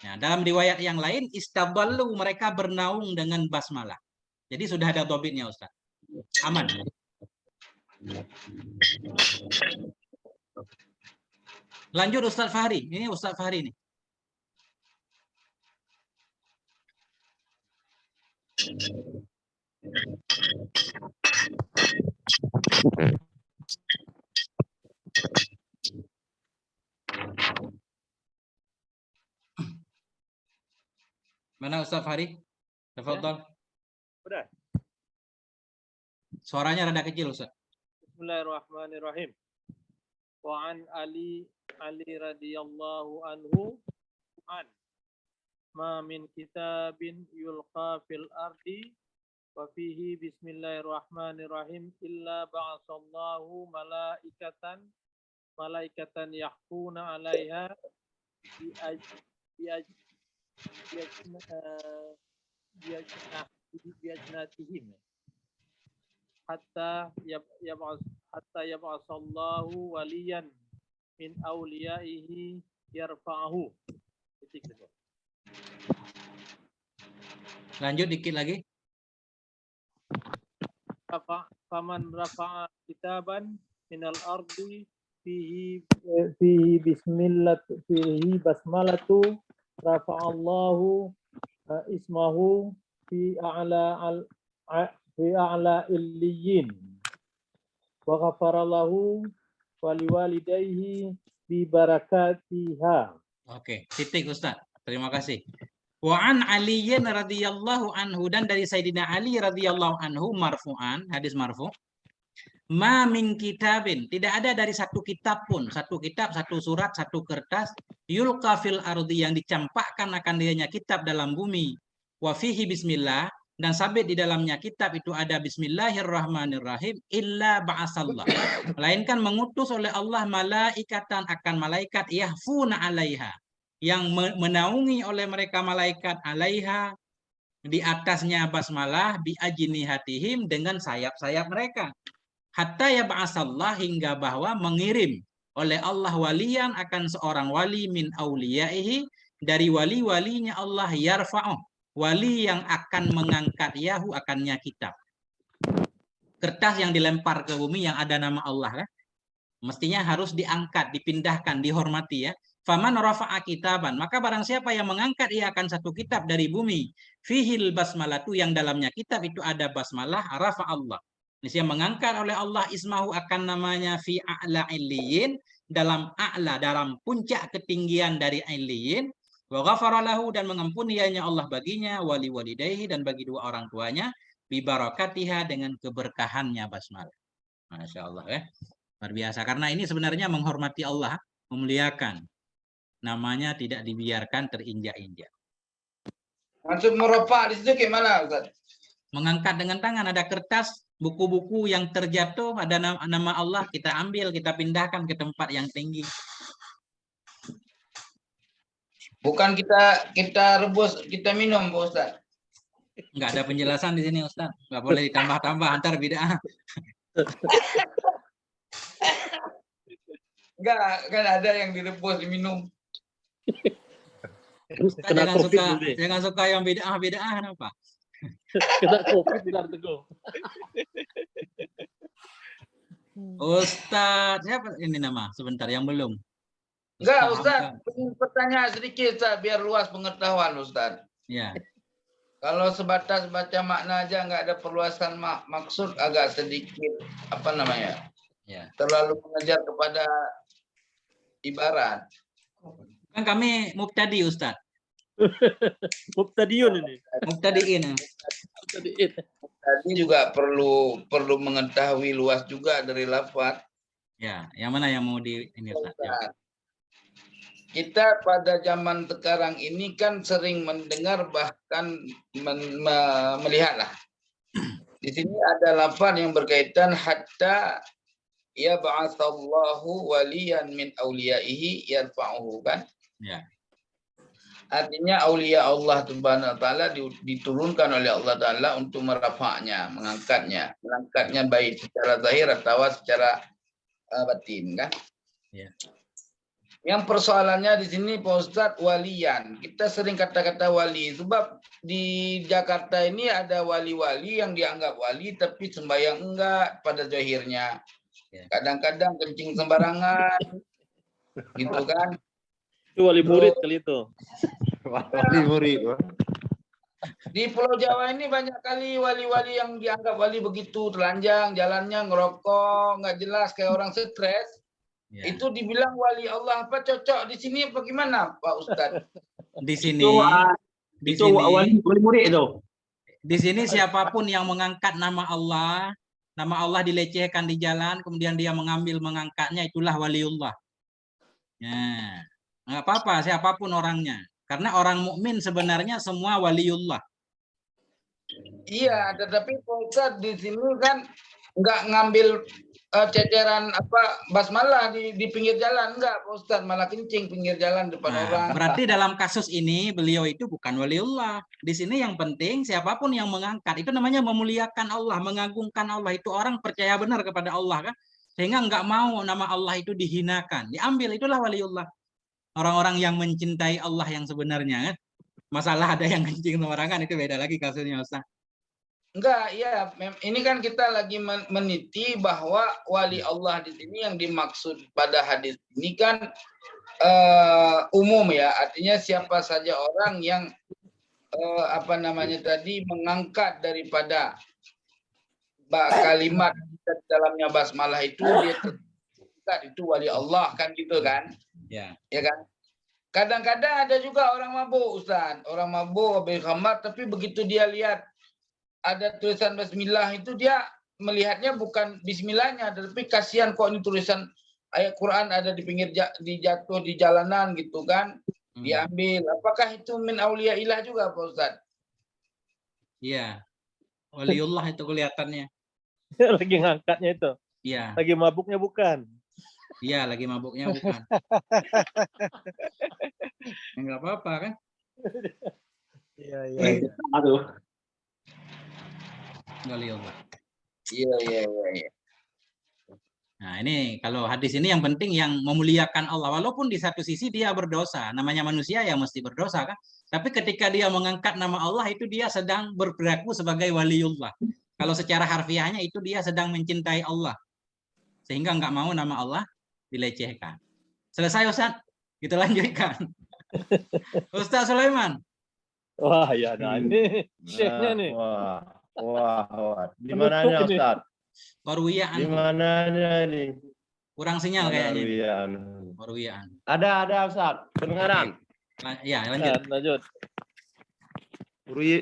Nah, dalam riwayat yang lain, istadallu, mereka bernaung dengan basmalah. Jadi sudah ada dobitnya, Ustaz. Aman. Lanjut Ustaz Fahri. Ini Ustaz Fahri nih. Mana Ustaz Fahri? Tafadhol. Udah. Suaranya rada kecil, Ustaz. Bismillahirrahmanirrahim. Wa an Ali radhiyallahu anhu an ma min kitabin yulqa fil ardi wa fihi bismillahirrahmanirrahim illa ba'asallahu malaikatan yahfuna 'alaiha biajnatihim hatta yab'asallahu waliyan min awliyaihi yarfa'ahu. Lanjut dikit lagi. Faman rafa'a kitaban minal ardi fihi basmalatu rafa'allahu ismahu fi a'la illiyin wa ghafara lahu wa liwalidayhi bi barakatiha. Oke, titik Ustaz. Terima kasih. Wa an Aliyin radhiyallahu anhu, dan dari Sayyidina Ali radhiyallahu anhu marfu'an, hadis marfu'. Ma min kitabin, tidak ada dari satu kitab pun, satu kitab, satu surat, satu kertas, yulqa fil ardi, yang dicampakkan akan dirinya kitab dalam bumi, wa fihi bismillah, dan sabit di dalamnya kitab itu ada bismillahirrahmanirrahim, illa ba'asallah, melainkan mengutus oleh Allah malaikatan, akan malaikat, yahfuna 'alaiha, yang menaungi oleh mereka malaikat, 'alaiha, di atasnya basmalah, bi ajnihatihim, dengan sayap-sayap mereka. hatta yab'asallah, hingga bahwa mengirim oleh Allah waliyan akan seorang wali min auliyaihi, dari wali-walinya Allah, yarfa'u, wali yang akan mengangkat yahu, akannya kitab. Kertas yang dilempar ke bumi yang ada nama Allah kan? Mestinya harus diangkat, dipindahkan, dihormati ya. Faman rafa'a kitaban, maka barang siapa yang mengangkat ia akan satu kitab dari bumi, fihil basmalatu, yang dalamnya kitab itu ada basmalah, rafa Allah. Ini yang mengangkat oleh Allah ismahu, akan namanya fi a'la illiyin, dalam a'la, dalam puncak ketinggian dari illiyin, wa ghafara lahu, dan mengampuni ianya Allah baginya, wali walidayhi, dan bagi dua orang tuanya, bi barakatiha, dengan keberkahannya basmalah. Masya Allah ya. Luar biasa, karena ini sebenarnya menghormati Allah, memuliakan. Namanya tidak dibiarkan terinjak-injak. Maksud meropak di situ gimana, Ustaz? Mengangkat dengan tangan, ada kertas, buku-buku yang terjatuh, ada nama Allah, kita ambil, kita pindahkan ke tempat yang tinggi. Bukan kita rebus, kita minum, Pak Ustaz. Enggak ada penjelasan di sini, Ustaz. Enggak boleh ditambah-tambah, antar bid'ah. Enggak, kan ada yang direbus, diminum. Jangan suka yang bid'ah kenapa? Kena COVID bilang teguh. Ustaz, siapa ini nama? Sebentar, yang belum. Enggak, Ustaz. Pertanyaan sedikit, Ustaz, biar luas pengetahuan, Ustaz. Ya. Kalau sebatas baca makna aja nggak ada perluasan maksud, agak sedikit apa namanya? Ya. Terlalu mengejar kepada ibarat. Kan kami mubtadi, Ustaz. Mubtadiun ini. Mubtadiin. Tadi juga perlu mengetahui luas juga dari lafaz. Ya, yang mana yang mau di ini, Ustaz? Ya. Kita pada zaman sekarang ini kan sering mendengar, bahkan melihatlah. Di sini ada lafaz yang berkaitan hatta ya ba'atsallahu waliyan min auliyaihi yarfa'uhu kan? Ya. Artinya aulia Allah Subhanahu wa taala diturunkan oleh Allah taala untuk merafa'nya, mengangkatnya baik secara zahir atau secara batin kan? Ya. Yang persoalannya di sini Pak Ustadz, walian. Kita sering kata-kata wali, sebab di Jakarta ini ada wali-wali yang dianggap wali tapi sembahyang enggak pada zahirnya. Kadang-kadang kencing sembarangan, gitu kan? Itu wali murid kali itu. Wali murid. Di Pulau Jawa ini banyak kali wali-wali yang dianggap wali begitu, telanjang, jalannya ngerokok, nggak jelas kayak orang stres. Ya. Itu dibilang wali Allah, apa cocok di sini bagaimana Pak Ustadz? Di sini itu wali murid itu. Di sini siapapun yang mengangkat nama Allah dilecehkan di jalan, kemudian dia mengangkatnya, itulah waliullah. Ya, nggak apa-apa siapapun orangnya, karena orang mukmin sebenarnya semua waliullah. Iya, tetapi Pak Ustadz di sini kan nggak ngambil ceceran basmalah di pinggir jalan, enggak Pak Ustadz, malah kencing pinggir jalan depan orang. Berarti dalam kasus ini beliau itu bukan waliullah. Di sini yang penting siapapun yang mengangkat itu namanya memuliakan Allah, mengagungkan Allah. Itu orang percaya benar kepada Allah kan, sehingga enggak mau nama Allah itu dihinakan, diambil, itulah waliullah. Orang-orang yang mencintai Allah yang sebenarnya kan. Masalah ada yang kencing sembarangan itu beda lagi kasusnya, Ustaz. Enggak, ya. Ini kan kita lagi meniti bahwa wali Allah di sini yang dimaksud pada hadis ini kan umum ya. Artinya siapa saja orang yang mengangkat daripada kalimat dalamnya basmalah itu, dia itu wali Allah kan gitu kan? Ya. Ya kan? Kadang-kadang ada juga orang mabuk, Ustaz. Orang mabuk, habis khamar, tapi begitu dia lihat ada tulisan bismillah itu, dia melihatnya bukan bismillahnya, tapi kasihan kok ini tulisan ayat Quran ada di pinggir dijatuh di jalanan gitu kan, diambil. Apakah itu min auliyaillah juga Pak Ustaz? Iya. Waliullah itu kelihatannya. Lagi ngangkatnya itu. Iya. Lagi mabuknya bukan. Iya, lagi mabuknya bukan. Enggak apa-apa kan? Iya. Aduh. Waliullah. Iya. Kalau hadis ini yang penting yang memuliakan Allah. Walaupun di satu sisi dia berdosa. Namanya manusia ya mesti berdosa kan. Tapi ketika dia mengangkat nama Allah itu dia sedang berperilaku sebagai waliullah. Kalau secara harfiahnya itu dia sedang mencintai Allah. Sehingga nggak mau nama Allah dilecehkan. Selesai Ustaz? Kita lanjutkan. Ustaz Sulaiman. Wah ya, nah ini syekhnya nih. Wah. Di mananya Ustaz? Warwiyaan. Di mananya ini? Kurang sinyal kayaknya. Warwiyaan. Ada Ustaz. Kedengaran? Ya, lanjut.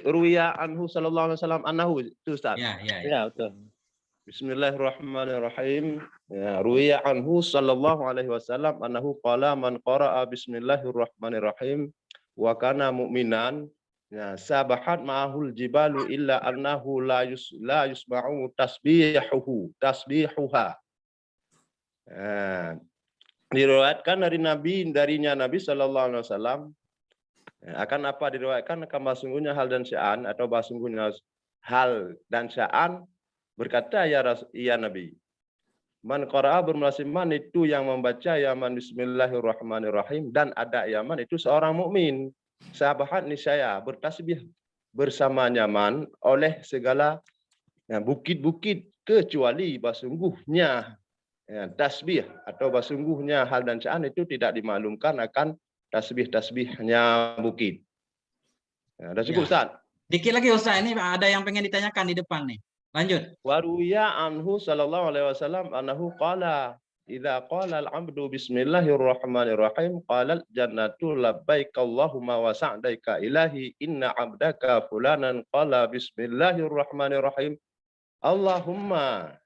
Ruwiya anhu sallallahu alaihi wasallam annahu itu Ustaz. Ya, betul. Bismillahirrahmanirrahim. Ya, ruwiya anhu sallallahu alaihi wasallam annahu qala man qara'a bismillahirrahmanirrahim wa kana mu'minan ya sabahat ma'ahul jibalu illa annahu la yusma'u tasbihuha. Diriwayatkan darinya Nabi sallallahu alaihi wasallam akan apa diriwayatkan akan sesungguhnya hal dan sya'an atau sesungguhnya hal dan sya'an berkata ya Nabi man qara'a bermulasiman itu yang membaca yaman bismillahirrahmanirrahim dan ada yaman itu seorang mukmin. Sahabat niscaya bertasbih bersama nyaman oleh segala bukit-bukit kecuali basungguhnya tasbih atau basungguhnya hal dan sya'an itu tidak dimaklumkan akan tasbih-tasbihnya bukit. Sudah cukup Ustaz? Dikit lagi Ustaz, ini ada yang pengen ditanyakan di depan nih. Lanjut. Waruya anhu sallallahu alaihi wasallam annahu qala idza qala al-'abdu bismillahirrahmanirrahim qala al-jannatu labbaik Allahumma wa sa'daika ilahi inna 'abdaka fulanan qala bismillahirrahmanirrahim Allahumma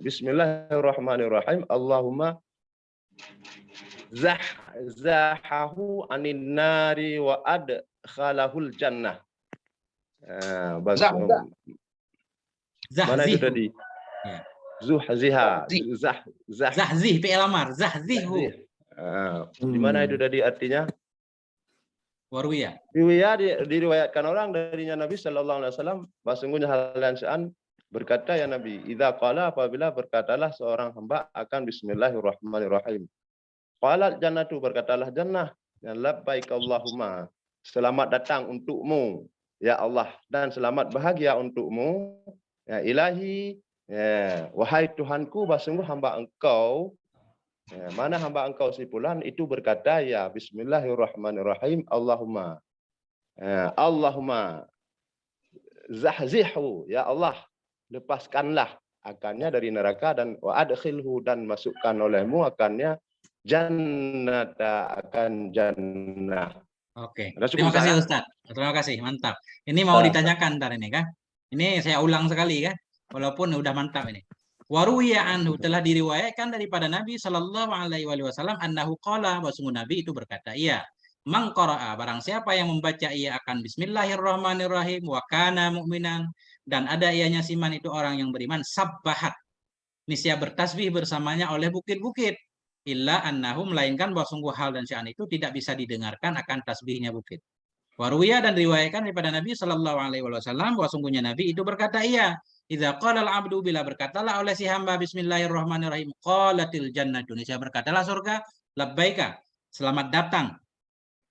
bismillahirrahmanirrahim Allahumma zahahu anin nari wa adkhalahul jannah. Mana itu tadi? Zuhziha. Zahzih fi'il amar, zahzihu. Di mana itu tadi artinya? Warwiyah. Diriwayatkan orang darinya Nabi sallallahu alaihi wasallam sesungguhnya hal dan sya'an berkata ya Nabi, idza qala apabila berkatalah seorang hamba akan bismillahirrahmanirrahim. Qala jannatu berkatalah jannah, labbaik Allahumma. Selamat datang untukmu ya Allah dan selamat bahagia untukmu ya ilahi. Ya, wahai Tuhanku, sungguh hamba engkau, mana hamba engkau si fulan itu berkata ya bismillahirrahmanirrahim Allahumma Allahumma zahzihhu ya Allah lepaskanlah akannya dari neraka dan wa adkhilhu dan masukkan olehmu akannya jannata akan jannah. Oke. Terima kasih Ustaz. Terima kasih, mantap. Ini mau ditanyakan ntar ini kan. Ini saya ulang sekali kan. Walaupun udah mantap ini. Waruwiya anhu telah diriwayatkan daripada Nabi sallallahu alaihi wasallam annahu qala bahwa Nabi itu berkata, iya, man qara'a barang siapa yang membaca ia akan bismillahirrahmanirrahim wa kana mu'minan dan ada ianya siman itu orang yang beriman sabbahat. Niscaya bertasbih bersamanya oleh bukit-bukit. Illa annahu melainkan bahwa sungguh hal dan sya'an itu tidak bisa didengarkan akan tasbihnya bukit. Waruwiya dan riwayatkan daripada Nabi sallallahu alaihi wasallam bahwa sungguhnya Nabi itu berkata iya. Idza qala al-'abdu bila berkatalah oleh si hamba bismillahirrahmanirrahim qalatil jannatu niscaya berkatalah surga labbaika selamat datang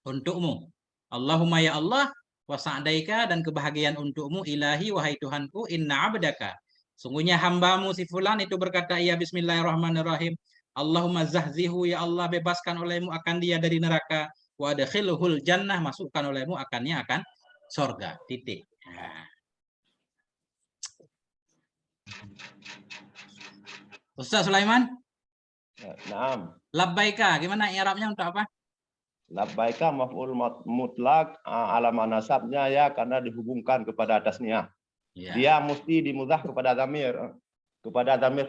untukmu Allahumma ya Allah wa sa'daika dan kebahagiaan untukmu ilahi wahai Tuhanku inna 'abdaka sungguhnya hambamu si fulan itu berkata iya bismillahirrahmanirrahim Allahumma zahzihu ya Allah bebaskan olehmu akan dia dari neraka wa adkhilhul jannah masukkan olehmu akannya akan surga titik. Nah. Ustaz Sulaiman? Naam. Labbaika, gimana i'rabnya untuk apa? Labbaika maf'ul mutlak alamat nasabnya ya karena dihubungkan kepada atasnya. Ya. Dia mesti dimudhaf kepada dhamir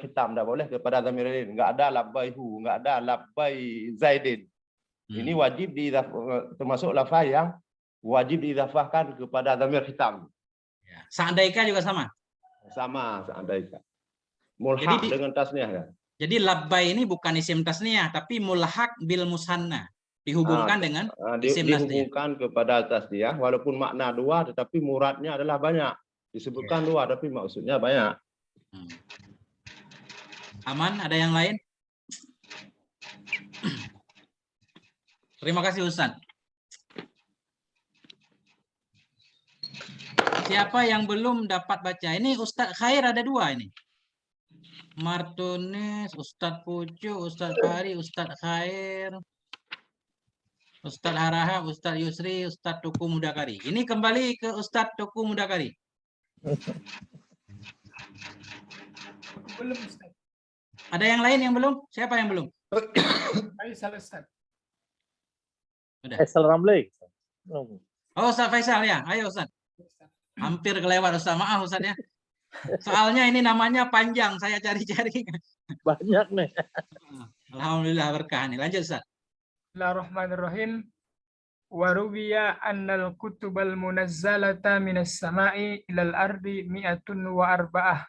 hitam, tidak boleh kepada dhamir lain. Enggak ada labbaihu, enggak ada labbai Zaidin. Ini wajib termasuk lafaz yang wajib diidhafahkan kepada dhamir hitam. Ya. Sa'daika juga sama? Sama, sa'daika. Mulhaq dengan tasniah ya. Jadi labbai ini bukan isim tasniah tapi mulhaq bil musanna, dihubungkan dengan isim tasniah. Dihubungkan kepada tasniah walaupun makna dua tetapi muradnya adalah banyak. Disebutkan dua tapi maksudnya banyak. Aman, ada yang lain? Terima kasih Ustaz. Siapa yang belum dapat baca? Ini Ustadz Khair ada 2 ini. Martunis, Ustadz Pucu, Ustadz Fahri, Ustadz Khair, Ustadz Haraha, Ustadz Yusri, Ustadz Tuku Mudakari. Ini kembali ke Ustadz Tuku Mudakari. Belum Ustaz. Ada yang lain yang belum? Siapa yang belum? Faisal Ustaz. Udah. Faisal Ramli. Oh, Ustadz Faisal ya. Ayo Ustadz. Hampir kelewat Ustadz. Maaf Ustadz ya. Soalnya ini namanya panjang. Saya cari-cari. Banyak nih. Alhamdulillah berkah nih. Lanjut Ustadz. Bismillahirrahmanirrahim. Waruwiya annal kutubal munazzalata minas sama'i ilal ardi mi'atun wa arba'ah.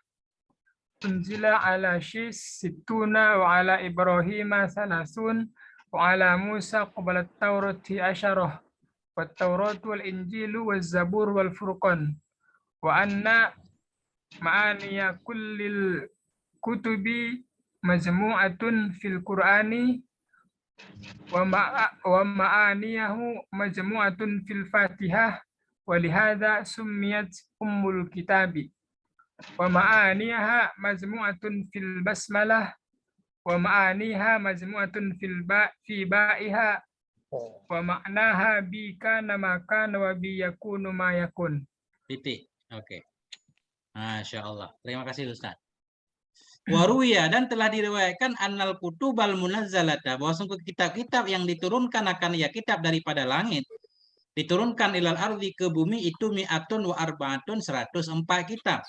Unzila ala Syis sittuna wa ala Ibrahima salasun wa ala Musa qabla at-Taurati asyarah wa at-Taurat wal Injilu wal Zabur wal Furqan wa anna ma'aniya kullil kutubi majmu'atun fil Qur'ani wa ma'aniyahu majmu'atun fil Fatihah wa lihadza summiyat ummul kitabi wa ma'aniha majmu'atun fil basmalah wa ma'aniha majmu'atun fi ba'iha wa ma'naha bi kana ma kana wa bi yakunu ma yakun. Titik. Oke. Masya Allah. Terima kasih Ustaz. Waruya dan telah diriwayatkan annal kutubal munazzalata bahwa sungguh kitab-kitab yang diturunkan akan ya kitab daripada langit diturunkan ilal ardi ke bumi itu mi'atun wa arba'atun 104 kitab.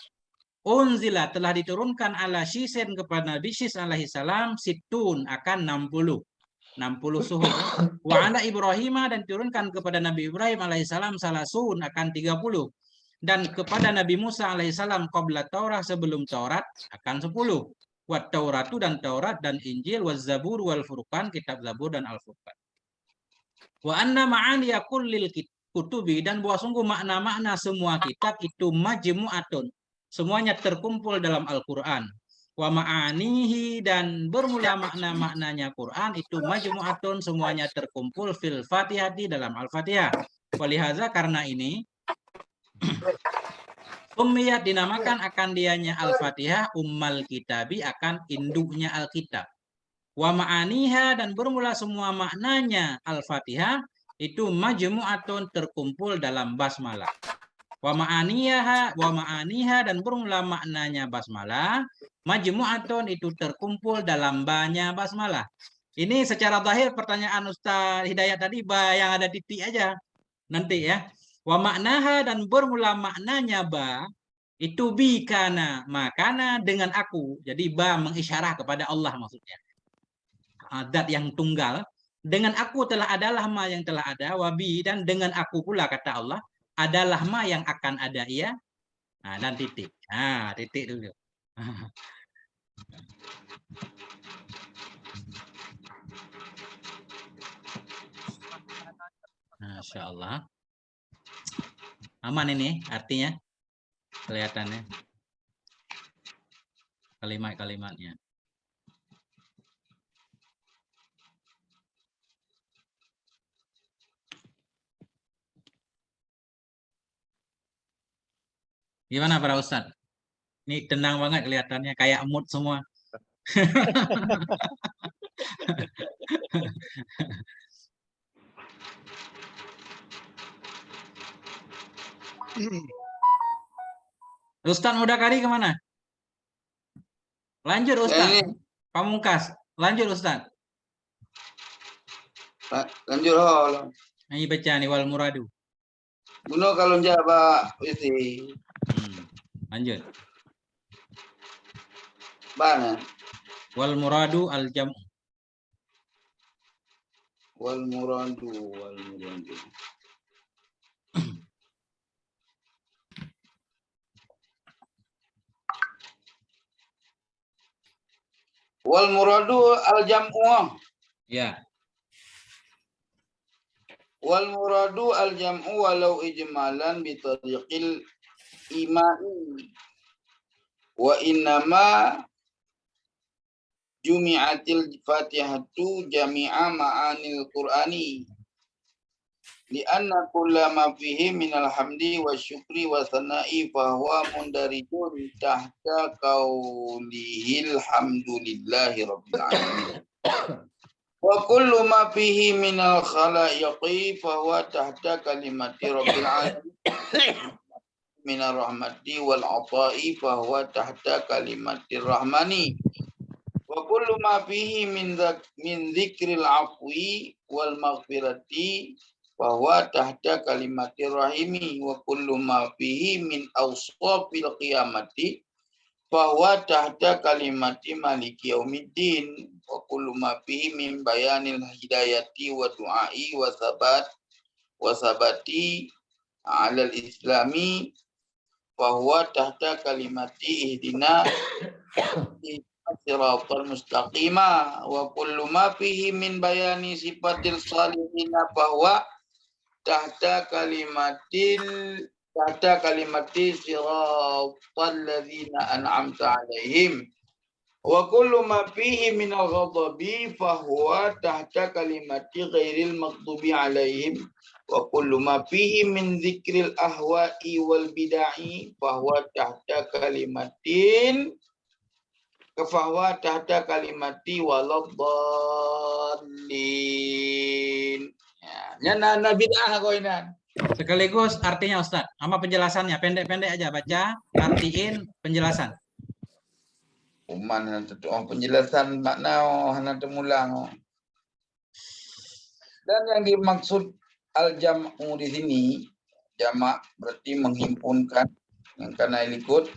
Unzila telah diturunkan ala Syisen kepada Nabi Syis alaihi salam situn akan 60 suhuf. Wa ala Ibrahim dan diturunkan kepada Nabi Ibrahim alaihi salam salasun akan 30. Dan kepada Nabi Musa alaihissalam qabla Taurat sebelum Taurat akan 10. Wat Tauratu dan Taurat dan Injil waz Zabur wal Furqan kitab Zabur dan Al-Furqan. Wa anna ma'aniya kullil kutubi dan bahwa sungguh makna-makna semua kitab itu majmu'atun. Semuanya terkumpul dalam Al-Qur'an. Wa ma'anihi dan bermula makna-maknanya Quran itu majmu'atun semuanya terkumpul fil Fatihah di dalam Al-Fatihah. Walihaza karena ini Ummiyat dinamakan akan dianya Al-Fatihah ummal kitabi akan induknya Alkitab. Wa ma'aniha dan bermula semua maknanya Al-Fatihah itu majmu'atun terkumpul dalam basmalah. Wa ma'aniha dan bermula maknanya basmalah majmu'atun itu terkumpul dalam banyak basmalah. Ini secara zahir pertanyaan Ustaz Hidayat tadi yang ada titik aja. Nanti ya. Wa maknaha dan bermula maknanya ba itu bi kana makana dengan aku. Jadi ba mengisyarah kepada Allah maksudnya. Zat yang tunggal. Dengan aku telah adalah ma yang telah ada. Wa bi dan dengan aku pula kata Allah adalah ma yang akan ada ya. Nah, dan titik. Nah, titik dulu. Masya Allah. Aman ini artinya kelihatannya kalimat-kalimatnya. Gimana para Ustadz? Ini tenang banget kelihatannya kayak mood semua. Ustadz Mudakari kemana? Lanjut Ustadz. Pamungkas. Lanjut Ustadz. Lanjut hol. Ini baca nih wal muradu. Bunuh kalau jawab itu. Lanjut. Mana? Wal muradu al jam. Wal muradu. Wal muradu al jam'u. Ya. Wal muradu al jam'u walau ijmalan bi tariqil imai. Wa innama jumi'atil fatihatu jami'a ma'anil qur'ani li'anna kulla ma fihi minal hamdi wa syukri wa sana'i fahuwa mundarijun tahta qaulihil hamdulillahi rabbil alamin wa kullu ma fihi minal khalaiqi fahuwa tahta kalimati rabbil alamin minar rahmati wal ata'i fahuwa tahta kalimati rahmani wa kullu ma fihi min dzikril afwi wal maghfirati bahwa tahta kalimatir rahimi wa kullu ma fihi min awsafil qiyamati bahwa tahta kalimati maliki yaumiddin wa kullu ma fihi min bayanil hidayati wa du'ai wa sabati alal islami bahwa tahta kalimati ihdina siratal mustaqima wa kullu ma fihi min bayani sifatil salihina bahwa tahta kalimati siratal ladzina an'amta alaihim wa kullu ma fihi min al-ghadabi fahuwa tahta kalimati ghairil maghdubi alaihim wa kullu ma fihi min dzikril ahwa'i wal bid'ah fahuwa tahta kalimatin fahuwa tahta kalimati waladdallin. Ya, na bid'ah koinan. Sekaligus artinya Ustaz, sama penjelasannya pendek-pendek aja baca, artiin penjelasan. Penjelasan makna hana temulang. Dan yang dimaksud al-jam'u di sini, jamak berarti menghimpunkan, yang karena ikut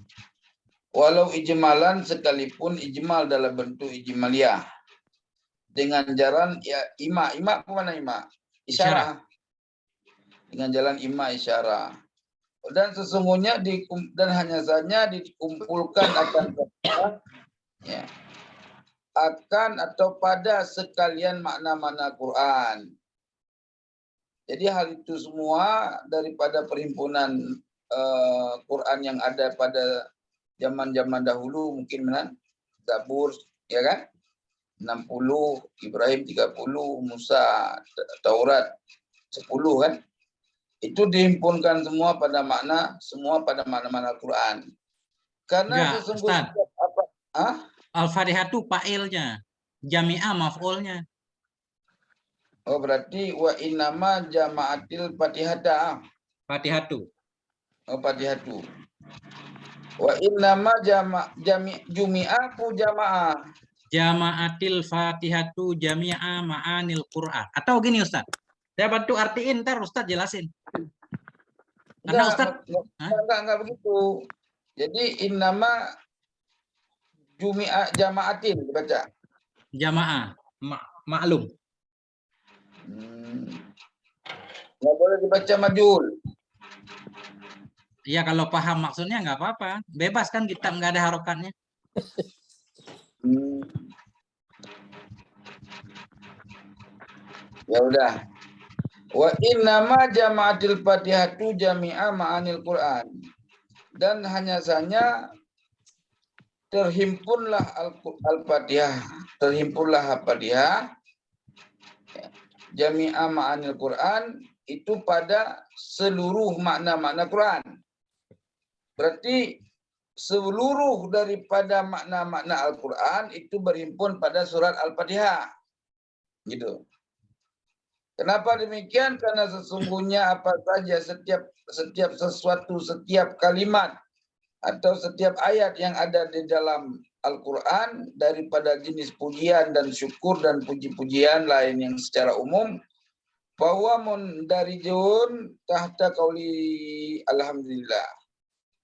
walau ijmalan sekalipun ijmal dalam bentuk ijmaliyah dengan jalan ya ima apa mana ima isyarah dengan jalan ima isyarah dan sesungguhnya dan hanya saja dikumpulkan akan atau pada sekalian makna-makna Quran. Jadi hal itu semua daripada perhimpunan Quran yang ada pada zaman-zaman dahulu mungkin Zabur ya kan 60, Ibrahim 30, Musa Taurat 10 kan. Itu dihimpunkan semua pada makna Quran. Karena sesungguhnya Al-Fatihah itu fa'ilnya, jami'ah maf'ulnya. Oh berarti wa innama jama'atil fatihata. Fatihatu. Oh fatihatu. Wa innama jumi'a fu jama'ah. Jama'atil fatihatu jami'a ma'anil Qur'an. Atau gini Ustaz. Saya bantu artiin ntar Ustaz jelasin. Karena Ustaz enggak begitu. Jadi innama jumi'a jama'atin dibaca. Jamaah maklum. Nggak boleh dibaca majul. Iya kalau paham maksudnya nggak apa-apa. Bebas kan kitab nggak ada harokatnya. Ya udah. Wa innama jama'atil fatihatu jami'a ma'anil Qur'an. Dan hanya saja terhimpunlah al-Fatihah, terhimpunlah Al-Fatihah jami'a ma'anil Quran itu pada seluruh makna-makna Quran. Berarti seluruh daripada makna-makna Al-Quran itu berhimpun pada surat Al-Fatihah. Gitu. Kenapa demikian? Karena sesungguhnya apa saja setiap sesuatu, setiap kalimat atau setiap ayat yang ada di dalam Al-Quran daripada jenis pujian dan syukur dan puji-pujian lain yang secara umum bahwa mundarijun tahta qauli alhamdulillah.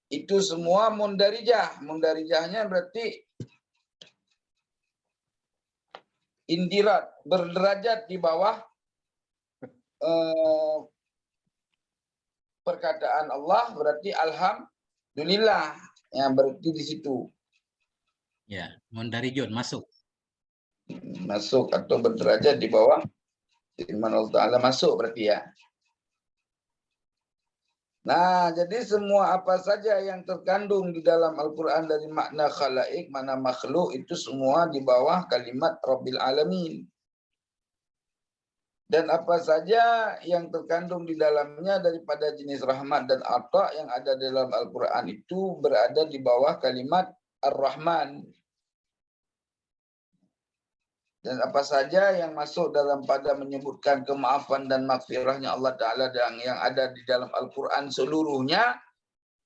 Itu semua mundarijah. Mundarijahnya berarti indirat, berderajat di bawah perkataan Allah berarti alhamdulillah. Ya, berarti di situ. Ya, mundarijun masuk. Masuk atau berderajat di bawah firman Allah Ta'ala masuk berarti ya. Nah, jadi semua apa saja yang terkandung di dalam Al-Quran dari makna khalaik, makna makhluk, itu semua di bawah kalimat Rabbil Alamin. Dan apa saja yang terkandung di dalamnya daripada jenis rahmat dan ata yang ada dalam Al-Quran itu berada di bawah kalimat Ar-Rahman. Dan apa saja yang masuk dalam pada menyebutkan kemaafan dan maghfirahnya Allah Ta'ala dan yang ada di dalam Al-Quran seluruhnya,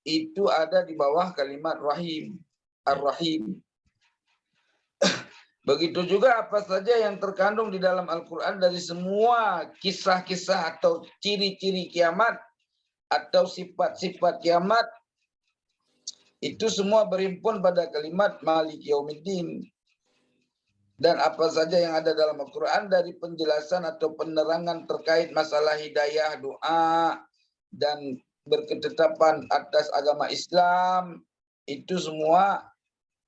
itu ada di bawah kalimat Rahim, Ar-Rahim. Begitu juga apa saja yang terkandung di dalam Al-Quran dari semua kisah-kisah atau ciri-ciri kiamat atau sifat-sifat kiamat, itu semua berhimpun pada kalimat Malik Yaumiddin. Dan apa saja yang ada dalam Al-Quran dari penjelasan atau penerangan terkait masalah hidayah, doa, dan berketetapan atas agama Islam, itu semua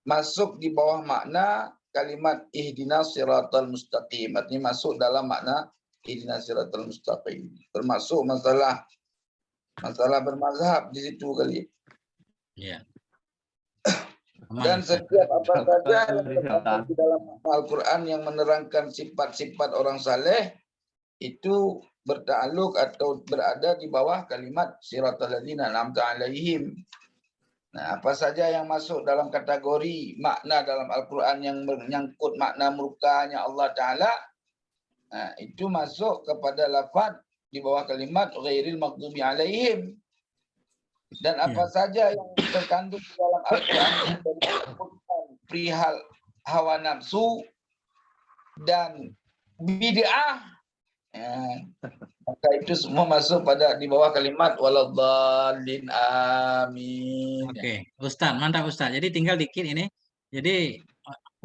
masuk di bawah makna kalimat ihdinas siratal mustaqim. Artinya masuk dalam makna ihdinas siratal mustaqim. Termasuk masalah bermazhab di situ kali. Ya. Dan setiap apa saja yang terkandung di dalam Al-Quran yang menerangkan sifat-sifat orang saleh itu bertakluk atau berada di bawah kalimat siratal ladzina an'amta 'alaihim. Nah, apa saja yang masuk dalam kategori makna dalam Al-Quran yang menyangkut makna murkanya Allah Ta'ala, nah, itu masuk kepada lafaz di bawah kalimat ghairil maghdubi 'alaihim. Dan apa saja yang terkandung di dalam Al-Quran perihal hawa nafsu dan bid'ah, maka itu semua masuk pada di bawah kalimat waladhdallin amin. Oke, Ustaz, mantap Ustaz. Jadi tinggal dikit ini. Jadi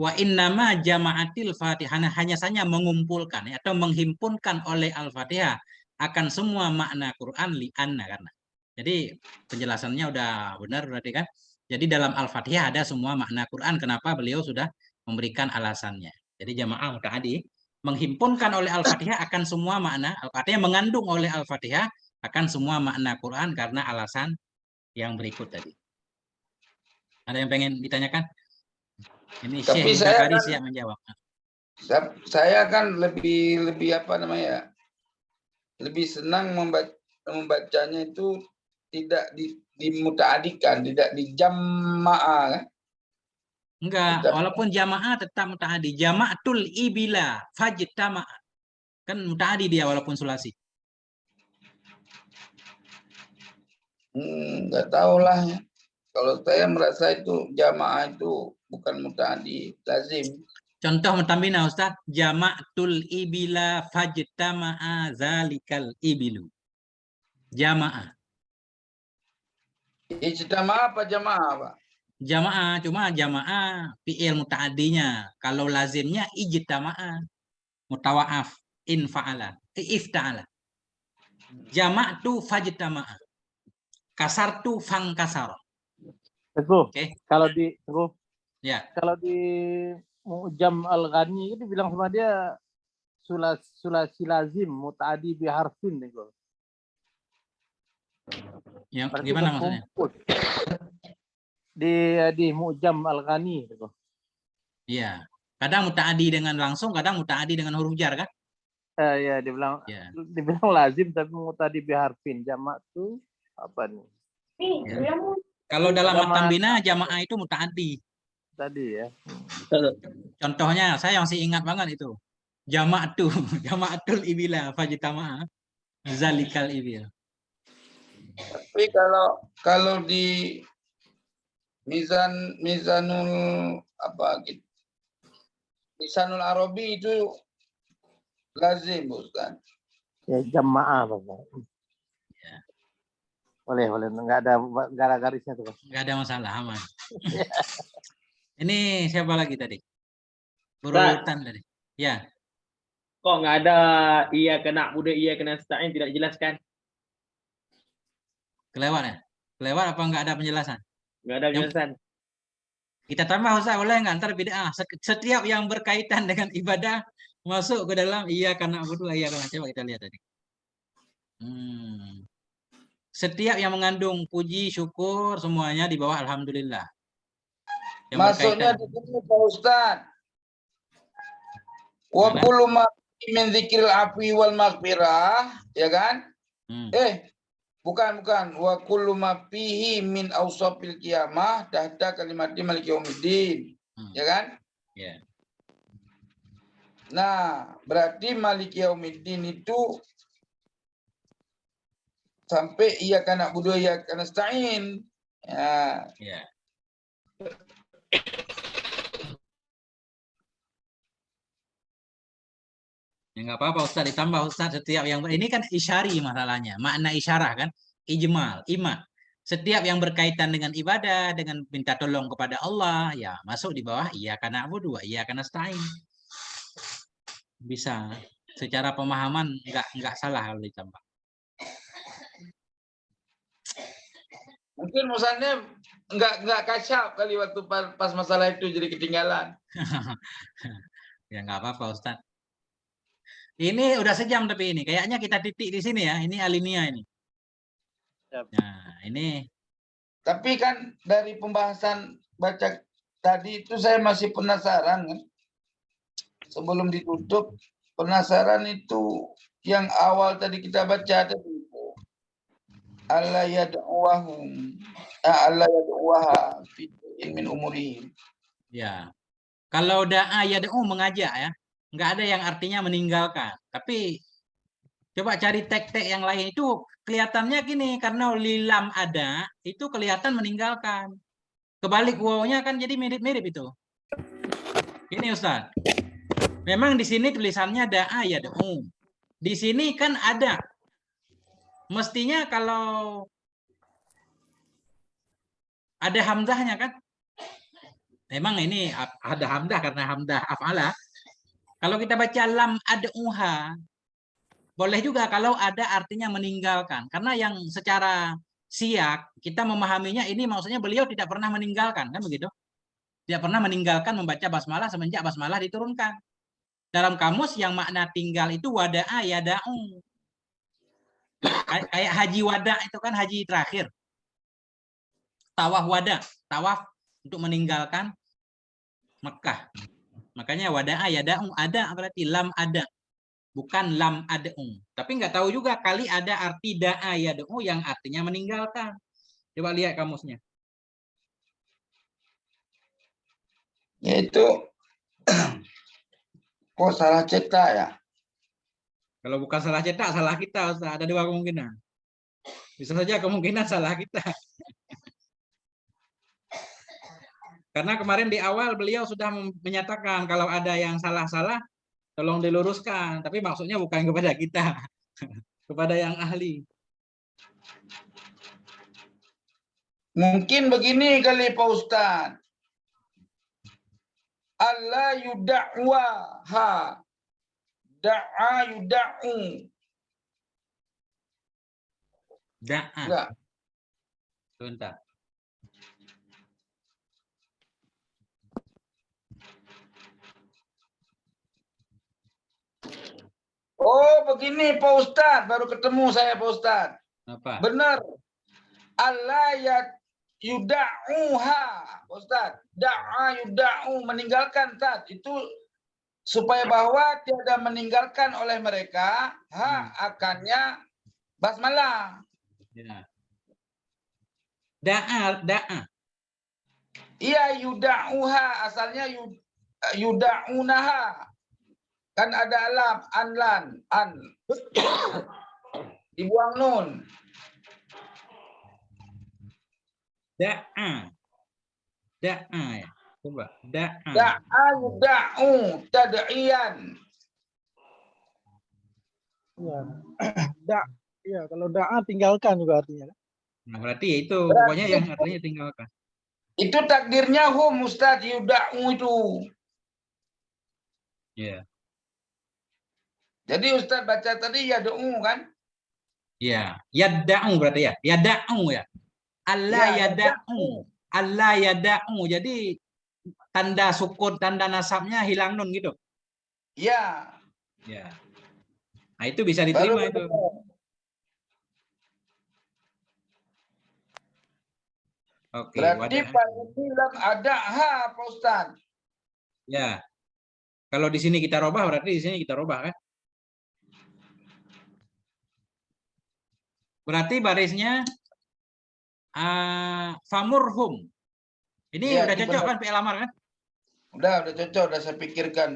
wa innama jama'atil Fatihah, hanya saja mengumpulkan atau menghimpunkan oleh Al-Fatihah akan semua makna Quran li'anna, karena. Jadi penjelasannya udah benar berarti kan. Jadi dalam Al-Fatihah ada semua makna Quran. Kenapa beliau sudah memberikan alasannya. Jadi jamaah mutaadi menghimpunkan oleh Al-Fatihah akan semua makna. Artinya mengandung oleh Al-Fatihah akan semua makna Quran karena alasan yang berikut tadi. Ada yang pengen ditanyakan? Ini Tapi Syekh Zakari siap menjawab. Saya kan lebih apa namanya? Lebih senang membacanya itu tidak dimutaadikan, tidak dijamaah kan? Enggak, walaupun jamaah tetap mutaadi. Jama'atul ibila fajtama. Kan mutaadi dia walaupun sulasi. Enggak tahulah ya. Kalau saya merasa itu jamaah itu bukan mutaadi, lazim. Contoh mutambina Ustaz, jama'atul ibila fajtama'a zalikal ibilu. Jamaah. Ijtama apa jamaah, Pak? Jamaah, cuma jamaah fi'il mutaadinya. Kalau lazimnya ijtama'a. Mutawaaf, in fa'ala, ifta'ala. Jama'tu fajtama'a. Kasartu fang kasar. Teguh, kalau di ya. Kalau di Mu'jam Al-Ghani itu bilang sama dia sulasi lazim mutaadi biharfin nih kok. Yang gimana maksudnya? Di Mu'jam Al-Ghani gitu. Iya. Kadang mutaadi dengan langsung, kadang mutaadi dengan huruf jar kan? Ya, dibilang lazim tapi mutaadi biharfin. Jamak tuh apa nih? Ya. Kalau dalam matambina jamaah itu mutaadi. Tadi ya. Contohnya saya masih ingat banget itu. Jama'atul ibila fajtama'a zalikal ibil. Tapi kalau di Mizanul Arabi itu lazim, Ustaz. Ya, jamaah, Bapak. Ya. Boleh, enggak ada garis-garisnya tuh, Pak. Enggak ada masalah, aman. Ini siapa lagi tadi? Berurutan tadi. Ya. Kok nggak ada iya kena muda iya kena stain tidak dijelaskan? Kelewat ya? Kelewat apa nggak ada penjelasan? Nggak ada penjelasan. Kita tambah Ustaz, boleh nggak? Ntar bid'ah. Setiap yang berkaitan dengan ibadah masuk ke dalam iya karena butuh iya karena. Coba kita lihat tadi. setiap yang mengandung puji, syukur, semuanya di bawah alhamdulillah. Yang Maksudnya berkaitan. di sini Pak Ustaz. Wa kullu ma min dzikril afwi wal maghfirah, ya kan? Bukan. Wa kullu ma fihi min awsafil qiyamah tahta kalimati maliki yaumiddin. Ya kan? Ya. Nah, berarti maliki yaumiddin itu sampai iyyaka na'budu wa iyyaka nasta'in. Ya. Ya. Ya nggak apa-apa Ustaz, ditambah Ustaz setiap yang ini kan isyari masalahnya, makna isyarah kan, ijmal, ima. Setiap yang berkaitan dengan ibadah, dengan minta tolong kepada Allah, ya masuk di bawah iyyaka na'budu wa iyyaka nasta'in. Bisa, secara pemahaman nggak salah kalau ditambah. Mungkin misalnya nggak kasyaf kali waktu pas masalah itu jadi ketinggalan. Ya nggak apa-apa Ustaz. Ini udah sejam tapi ini kayaknya kita titik di sini ya. Ini alinea ini. Nah, ini. Tapi kan dari pembahasan baca tadi itu saya masih penasaran kan. Sebelum ditutup, penasaran itu yang awal tadi kita baca tadi. Allah yad'uwahum. Allah yad'uwaha fi min umurihim. Ya. Kalau da'a yad'u mengajak ya. Nggak ada yang artinya meninggalkan. Tapi coba cari teks-teks yang lain itu kelihatannya gini. Karena lilam ada, itu kelihatan meninggalkan. Kebalik wawnya kan jadi mirip-mirip itu. Ini Ustaz. Memang di sini tulisannya da'a yad'u. Di sini kan ada. Mestinya kalau ada hamzahnya kan. Memang ini ada hamzah karena hamzah af'ala. Kalau kita baca lam ad'uha, boleh juga kalau ada artinya meninggalkan. Karena yang secara siyak, kita memahaminya ini maksudnya beliau tidak pernah meninggalkan. Kan begitu? Tidak pernah meninggalkan membaca basmalah semenjak basmalah diturunkan. Dalam kamus yang makna tinggal itu wada'a yada'u. Kayak haji wada itu kan haji terakhir. Tawaf wada, tawaf untuk meninggalkan Mekah. Makanya wada'a yada'u ada berarti lam ada. Bukan lam ad'u. Tapi nggak tahu juga kali ada arti da'a yad'u yang artinya meninggalkan. Coba lihat kamusnya. Itu kok salah cetak ya? Kalau bukan salah cetak, salah kita. Ustaz. Ada dua kemungkinan. Bisa saja kemungkinan salah kita. Karena kemarin di awal beliau sudah menyatakan kalau ada yang salah-salah, tolong diluruskan. Tapi maksudnya bukan kepada kita, kepada yang ahli. Mungkin begini kali Pak Ustaz. Allah yuda'waha. Da'a yuda'u. Da'a. Enggak. Sebentar. Oh begini Pak Ustaz, baru ketemu saya Pak Ustaz. Apa? Benar. Allah yuda'uha, Ustaz. Da'a yuda'u, meninggalkan Ustaz. Itu supaya bahwa tiada meninggalkan oleh mereka akannya basmalah. Ya. Da'a. Iya yuda'uha, asalnya yuda'unaha. Kan ada lam, an. Dibuang nun. Da'a ya. Coba. Da'a. Da'a yuda'u, tad'iyan. Ya. Ya, kalau da'a tinggalkan juga artinya. Nah, berarti itu pokoknya yang artinya tinggalkan. Itu takdirnya hum Ustaz yuda'u itu. Iya. Jadi Ustaz baca tadi yad'u kan? Iya, yad'u berarti ya. Yad'u ya. Allah yad'u. Allah yad'u. Jadi tanda sukun, tanda nasabnya hilang nun gitu. Iya. Ya. Nah, itu bisa diterima itu. Oke, Berarti wadah. Pak ini lam ada ha Pak Ustaz. Ya. Kalau di sini kita robah berarti di sini kita robah kan? Berarti barisnya famurhum. Ini Ya, udah ini cocok benar. kan fi'il amar kan? Udah cocok, udah saya pikirkan.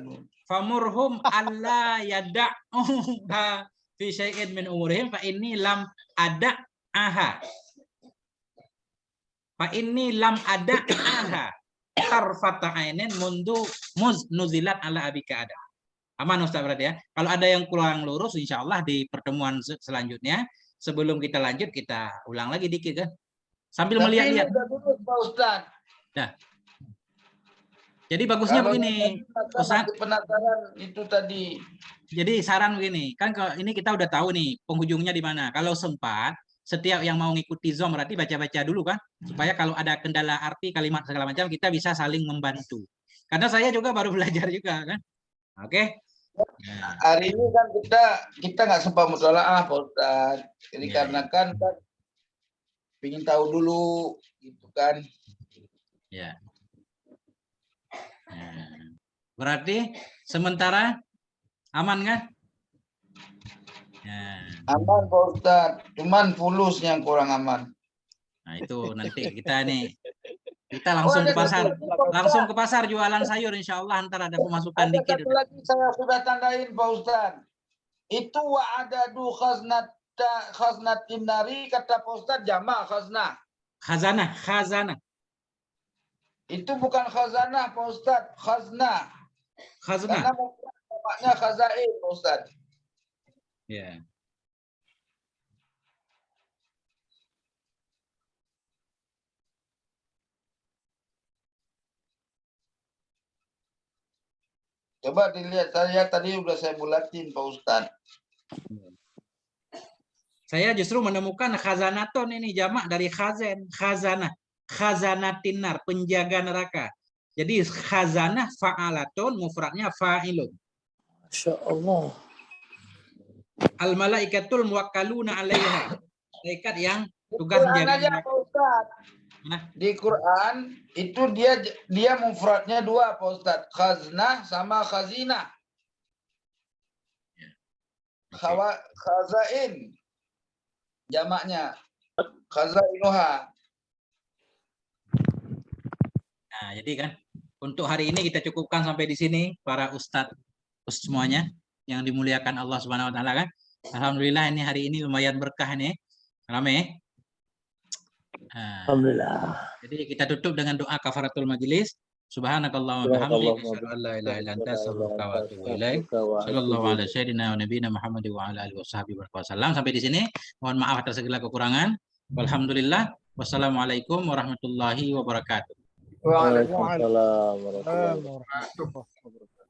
Famurhum alla yada'uha fi syai'in min umurihim fa inni lam ada'aha. Fa inni lam ada'aha tarfata ainin mundu nuzilat ala abika ada. Aman Ustaz berarti ya. Kalau ada yang kurang lurus insya Allah di pertemuan selanjutnya sebelum kita lanjut kita ulang lagi dikit kan. Sambil Tapi melihat-lihat. ini udah lurus Pak Ustaz. Nah. Jadi bagusnya Kalau begini, Ustaz penasaran itu tadi. Jadi saran begini, kan kalau ini kita udah tahu nih penghujungnya di mana. Kalau sempat, setiap yang mau ngikuti Zoom berarti baca-baca dulu kan, supaya kalau ada kendala arti kalimat segala macam kita bisa saling membantu. Karena saya juga baru belajar juga kan. Oke. Nah. Hari ini kan kita nggak sempat mutolaah Pak Ustaz. Jadi karena kan ingin tahu dulu gitu kan. Ya. Berarti sementara aman kan? Ya. Aman Pak Ustaz, cuman fulus yang kurang aman. Nah itu nanti kita langsung ke pasar, jualan sayur insya Allah ntar ada pemasukan ada dikit. Satu lagi saya sudah tandain Pak Ustaz. Itu wa'adadu khaznatin nari kata Pak Ustaz jama' khaznah. Khazanah. Itu bukan khazanah Pak Ustaz, khaznah. Karena maknya khazain Pak Ustaz. Ya. Coba dilihat, saya tadi udah saya bulatin Pak Ustaz. Saya justru menemukan khazanaton ini jamak dari khazanah. Khazanatinar, penjaga neraka. Jadi khazanah fa'alatun, mufradnya fa'ilun. Masya Allah. Al-malaikatul muwakkaluna alaiha. Malaikat yang tugas menjaga neraka. Di Quran itu dia mufradnya dua Pak Ustaz. Khaznah sama khazinah. Khazain. Jamaknya. Khazainuha. Nah, jadi kan untuk hari ini kita cukupkan sampai di sini para ustadz semuanya yang dimuliakan Allah Subhanahu wa taala kan. Alhamdulillah ini hari ini lumayan berkah nih. Rame. Nah, Alhamdulillah. Jadi kita tutup dengan doa kafaratul majelis. Subhanakallahumma wa bihamdika asyhadu an la ilaha illa anta astaghfiruka wa atubu ilaik. Sallallahu ala sayyidina wa nabiyina Muhammad wa ala alihi washabihi wasallam. Sampai di sini. Mohon maaf atas segala kekurangan. Walhamdulillah. Wassalamualaikum warahmatullahi wabarakatuh. Waalaikumsalam warahmatullahi wabarakatuh.